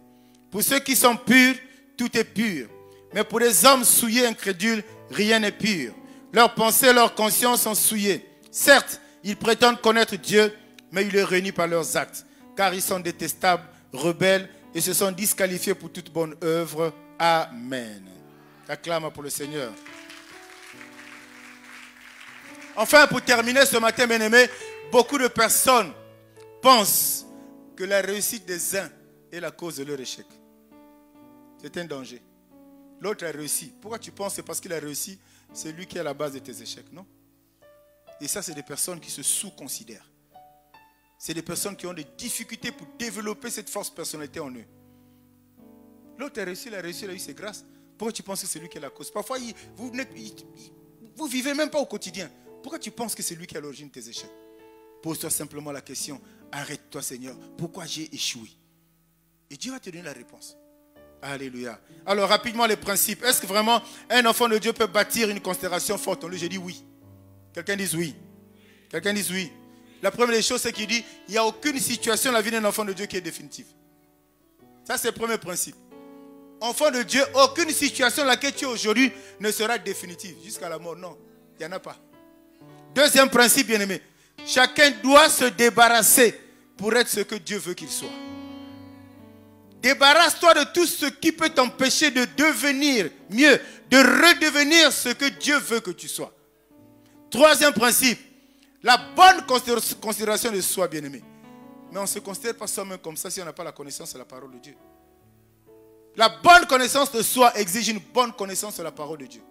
S1: Pour ceux qui sont purs, tout est pur. Mais pour les hommes souillés, incrédules, rien n'est pur. Leurs pensées, leurs consciences sont souillées. Certes, ils prétendent connaître Dieu, mais ils le réunissent par leurs actes. Car ils sont détestables, rebelles et se sont disqualifiés pour toute bonne œuvre. Amen. Acclame pour le Seigneur. Enfin, pour terminer ce matin, bien-aimés, beaucoup de personnes pensent que la réussite des uns est la cause de leur échec. C'est un danger. L'autre a réussi. Pourquoi tu penses que c'est parce qu'il a réussi? C'est lui qui est à la base de tes échecs, non? Et ça, c'est des personnes qui se sous-considèrent. C'est des personnes qui ont des difficultés pour développer cette force personnalité en eux. L'autre a réussi, il a eu ses grâces. Pourquoi tu penses que c'est lui qui est la cause? Parfois, vous ne vivez même pas au quotidien. Pourquoi tu penses que c'est lui qui est à l'origine de tes échecs? Pose-toi simplement la question: arrête-toi, Seigneur, pourquoi j'ai échoué? Et Dieu va te donner la réponse. Alléluia. Alors, rapidement, les principes. Est-ce que vraiment un enfant de Dieu peut bâtir une considération forte en lui? Je dis oui. Quelqu'un dit oui. Quelqu'un dit oui. La première des choses, c'est qu'il dit: il n'y a aucune situation dans la vie d'un enfant de Dieu qui est définitive. Ça, c'est le premier principe. Enfant de Dieu, aucune situation dans laquelle tu es aujourd'hui ne sera définitive. Jusqu'à la mort, non. Il n'y en a pas. Deuxième principe, bien-aimé. Chacun doit se débarrasser pour être ce que Dieu veut qu'il soit. Débarrasse-toi de tout ce qui peut t'empêcher de devenir mieux, de redevenir ce que Dieu veut que tu sois. Troisième principe, la bonne considération de soi, bien-aimé. Mais on ne se considère pas soi-même comme ça si on n'a pas la connaissance de la parole de Dieu. La bonne connaissance de soi exige une bonne connaissance de la parole de Dieu.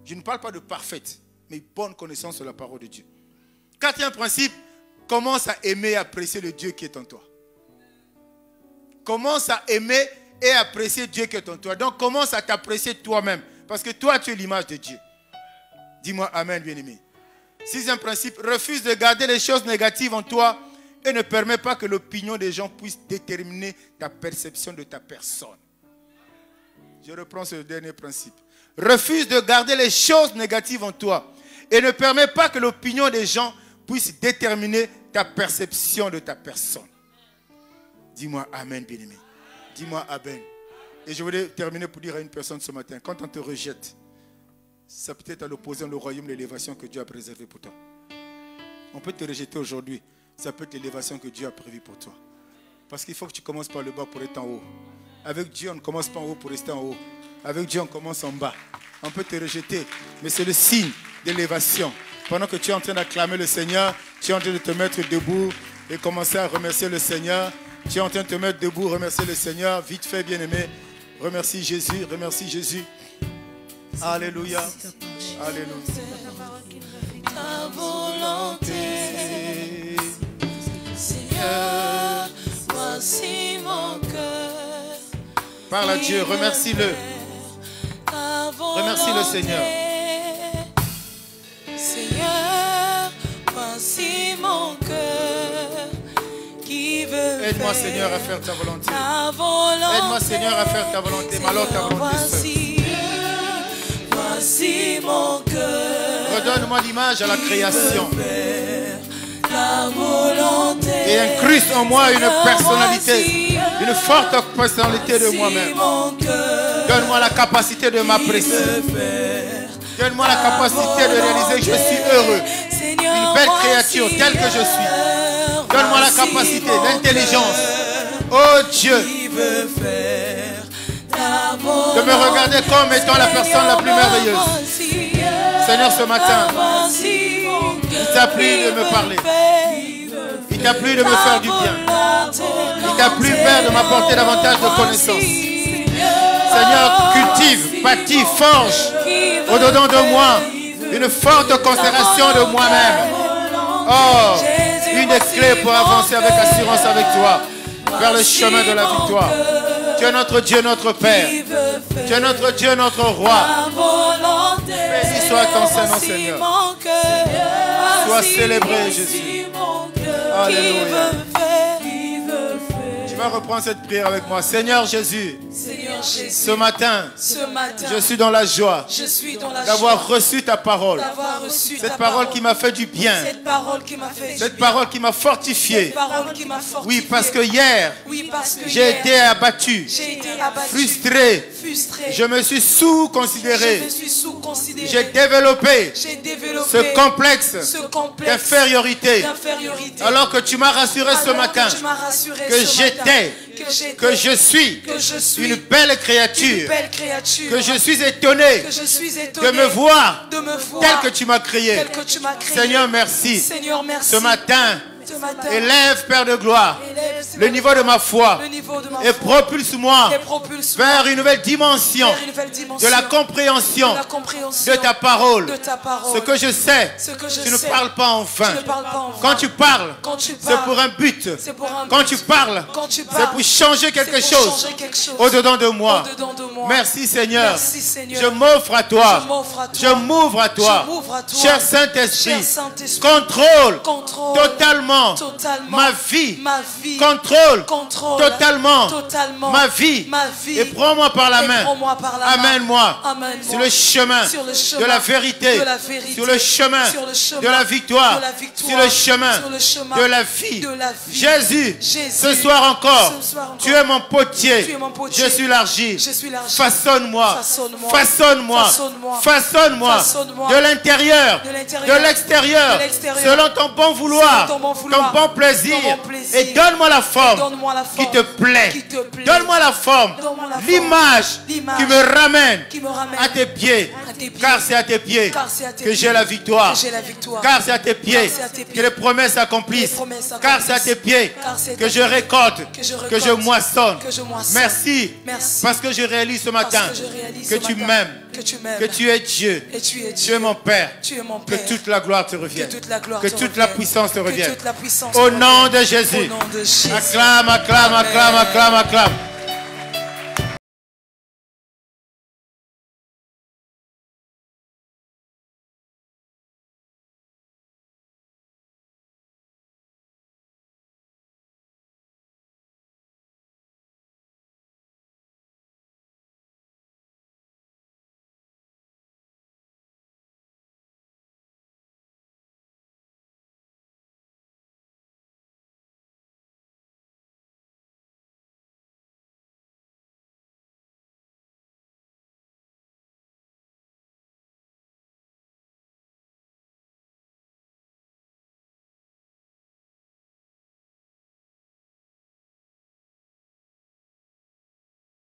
S1: Je ne parle pas de parfaite, mais bonne connaissance de la parole de Dieu. Quatrième principe, commence à aimer et apprécier le Dieu qui est en toi. Commence à aimer et apprécier Dieu qui est en toi. Donc commence à t'apprécier toi-même. Parce que toi, tu es l'image de Dieu. Dis-moi amen, bien-aimé. Sixième principe, refuse de garder les choses négatives en toi et ne permets pas que l'opinion des gens puisse déterminer ta perception de ta personne. Je reprends ce dernier principe. Refuse de garder les choses négatives en toi et ne permets pas que l'opinion des gens puisse déterminer ta perception de ta personne. Dis-moi Amen, bien-aimé. Dis-moi Amen. Et je voulais terminer pour dire à une personne ce matin, quand on te rejette, ça peut être à l'opposé dans le royaume de l'élévation que Dieu a préservé pour toi. On peut te rejeter aujourd'hui, ça peut être l'élévation que Dieu a prévue pour toi. Parce qu'il faut que tu commences par le bas pour être en haut. Avec Dieu, on ne commence pas en haut pour rester en haut. Avec Dieu, on commence en bas. On peut te rejeter, mais c'est le signe d'élévation. Pendant que tu es en train d'acclamer le Seigneur, tu es en train de te mettre debout et commencer à remercier le Seigneur. Tu es en train de te mettre debout, remercier le Seigneur. Vite fait, bien-aimé. Remercie Jésus, remercie Jésus. Alléluia. Alléluia.
S2: Ta volonté, Seigneur, voici mon cœur.
S1: Parle à Dieu, remercie-le. Remercie le Seigneur.
S2: Seigneur, voici mon cœur qui veut.
S1: Aide-moi, Seigneur, à faire ta volonté.
S2: Ta volonté.
S1: Aide-moi, Seigneur, à faire ta volonté. Mais alors ta volonté seule.
S2: Voici mon cœur.
S1: Redonne-moi l'image à la création.
S2: Ta volonté.
S1: Et incruste en moi une personnalité, une forte personnalité de moi-même. Donne-moi la capacité de m'apprécier. Donne-moi la capacité de réaliser que je suis heureux. Une belle créature telle que je suis. Donne-moi la capacité, l'intelligence. Oh Dieu, de me regarder comme étant la personne la plus merveilleuse. Seigneur, ce matin, il t'a plu de me parler. Il t'a plu de me faire du bien. Il t'a plu, Père, de m'apporter davantage de connaissances. Seigneur, cultive, bâtis, forge au-dedans de moi une forte considération de moi-même. Oh, une des clés pour avancer avec assurance avec toi vers le chemin de la victoire. Tu es notre Dieu, notre Père. Tu es notre Dieu, notre Roi. Béni soit ton Saint-Nom, Seigneur. Sois célébré, Jésus. Alléluia. Tu vas reprendre cette prière avec moi. Seigneur Jésus, ce matin, je suis dans la joie d'avoir reçu ta parole. Cette parole qui m'a fait du bien. Cette parole qui m'a fortifié. Oui, parce que hier, j'ai été abattu, frustré. Je me suis sous-considéré. J'ai développé ce complexe d'infériorité. Alors que tu m'as rassuré ce matin que j'étais, que je suis une belle créature, que je suis étonné de me voir tel que tu m'as créé. Seigneur, merci. Ce matin, élève, Père de gloire, le niveau de ma foi et propulse-moi vers une nouvelle dimension de la compréhension de ta parole. Ce que je sais, tu ne parles pas en vain. Quand tu parles, c'est pour un but. Quand tu parles, c'est pour changer quelque chose au-dedans de moi. Merci Seigneur. Je m'offre à toi. Je m'ouvre à toi. Cher Saint-Esprit, contrôle totalement ma vie, contrôle totalement ma vie et prends-moi par la main, amène-moi sur le chemin de la vérité, sur le chemin de la victoire, sur le chemin de la vie. Jésus, ce soir encore, tu es mon potier, je suis l'argile. Façonne-moi, façonne-moi, façonne-moi de l'intérieur, de l'extérieur, selon ton bon vouloir, ton bon plaisir, et donne-moi la forme qui te plaît. Donne-moi la forme, l'image qui me ramène à tes pieds, car c'est à tes pieds que j'ai la victoire, car c'est à tes pieds que les promesses s'accomplissent, car c'est à tes pieds que je récolte, que je moissonne. Merci, parce que je réalise ce matin que tu m'aimes, que tu es Dieu, tu es mon Père, que toute la gloire te revienne, que toute la puissance te revienne. Au nom de Jésus, acclame, acclame, acclame, acclame, acclame.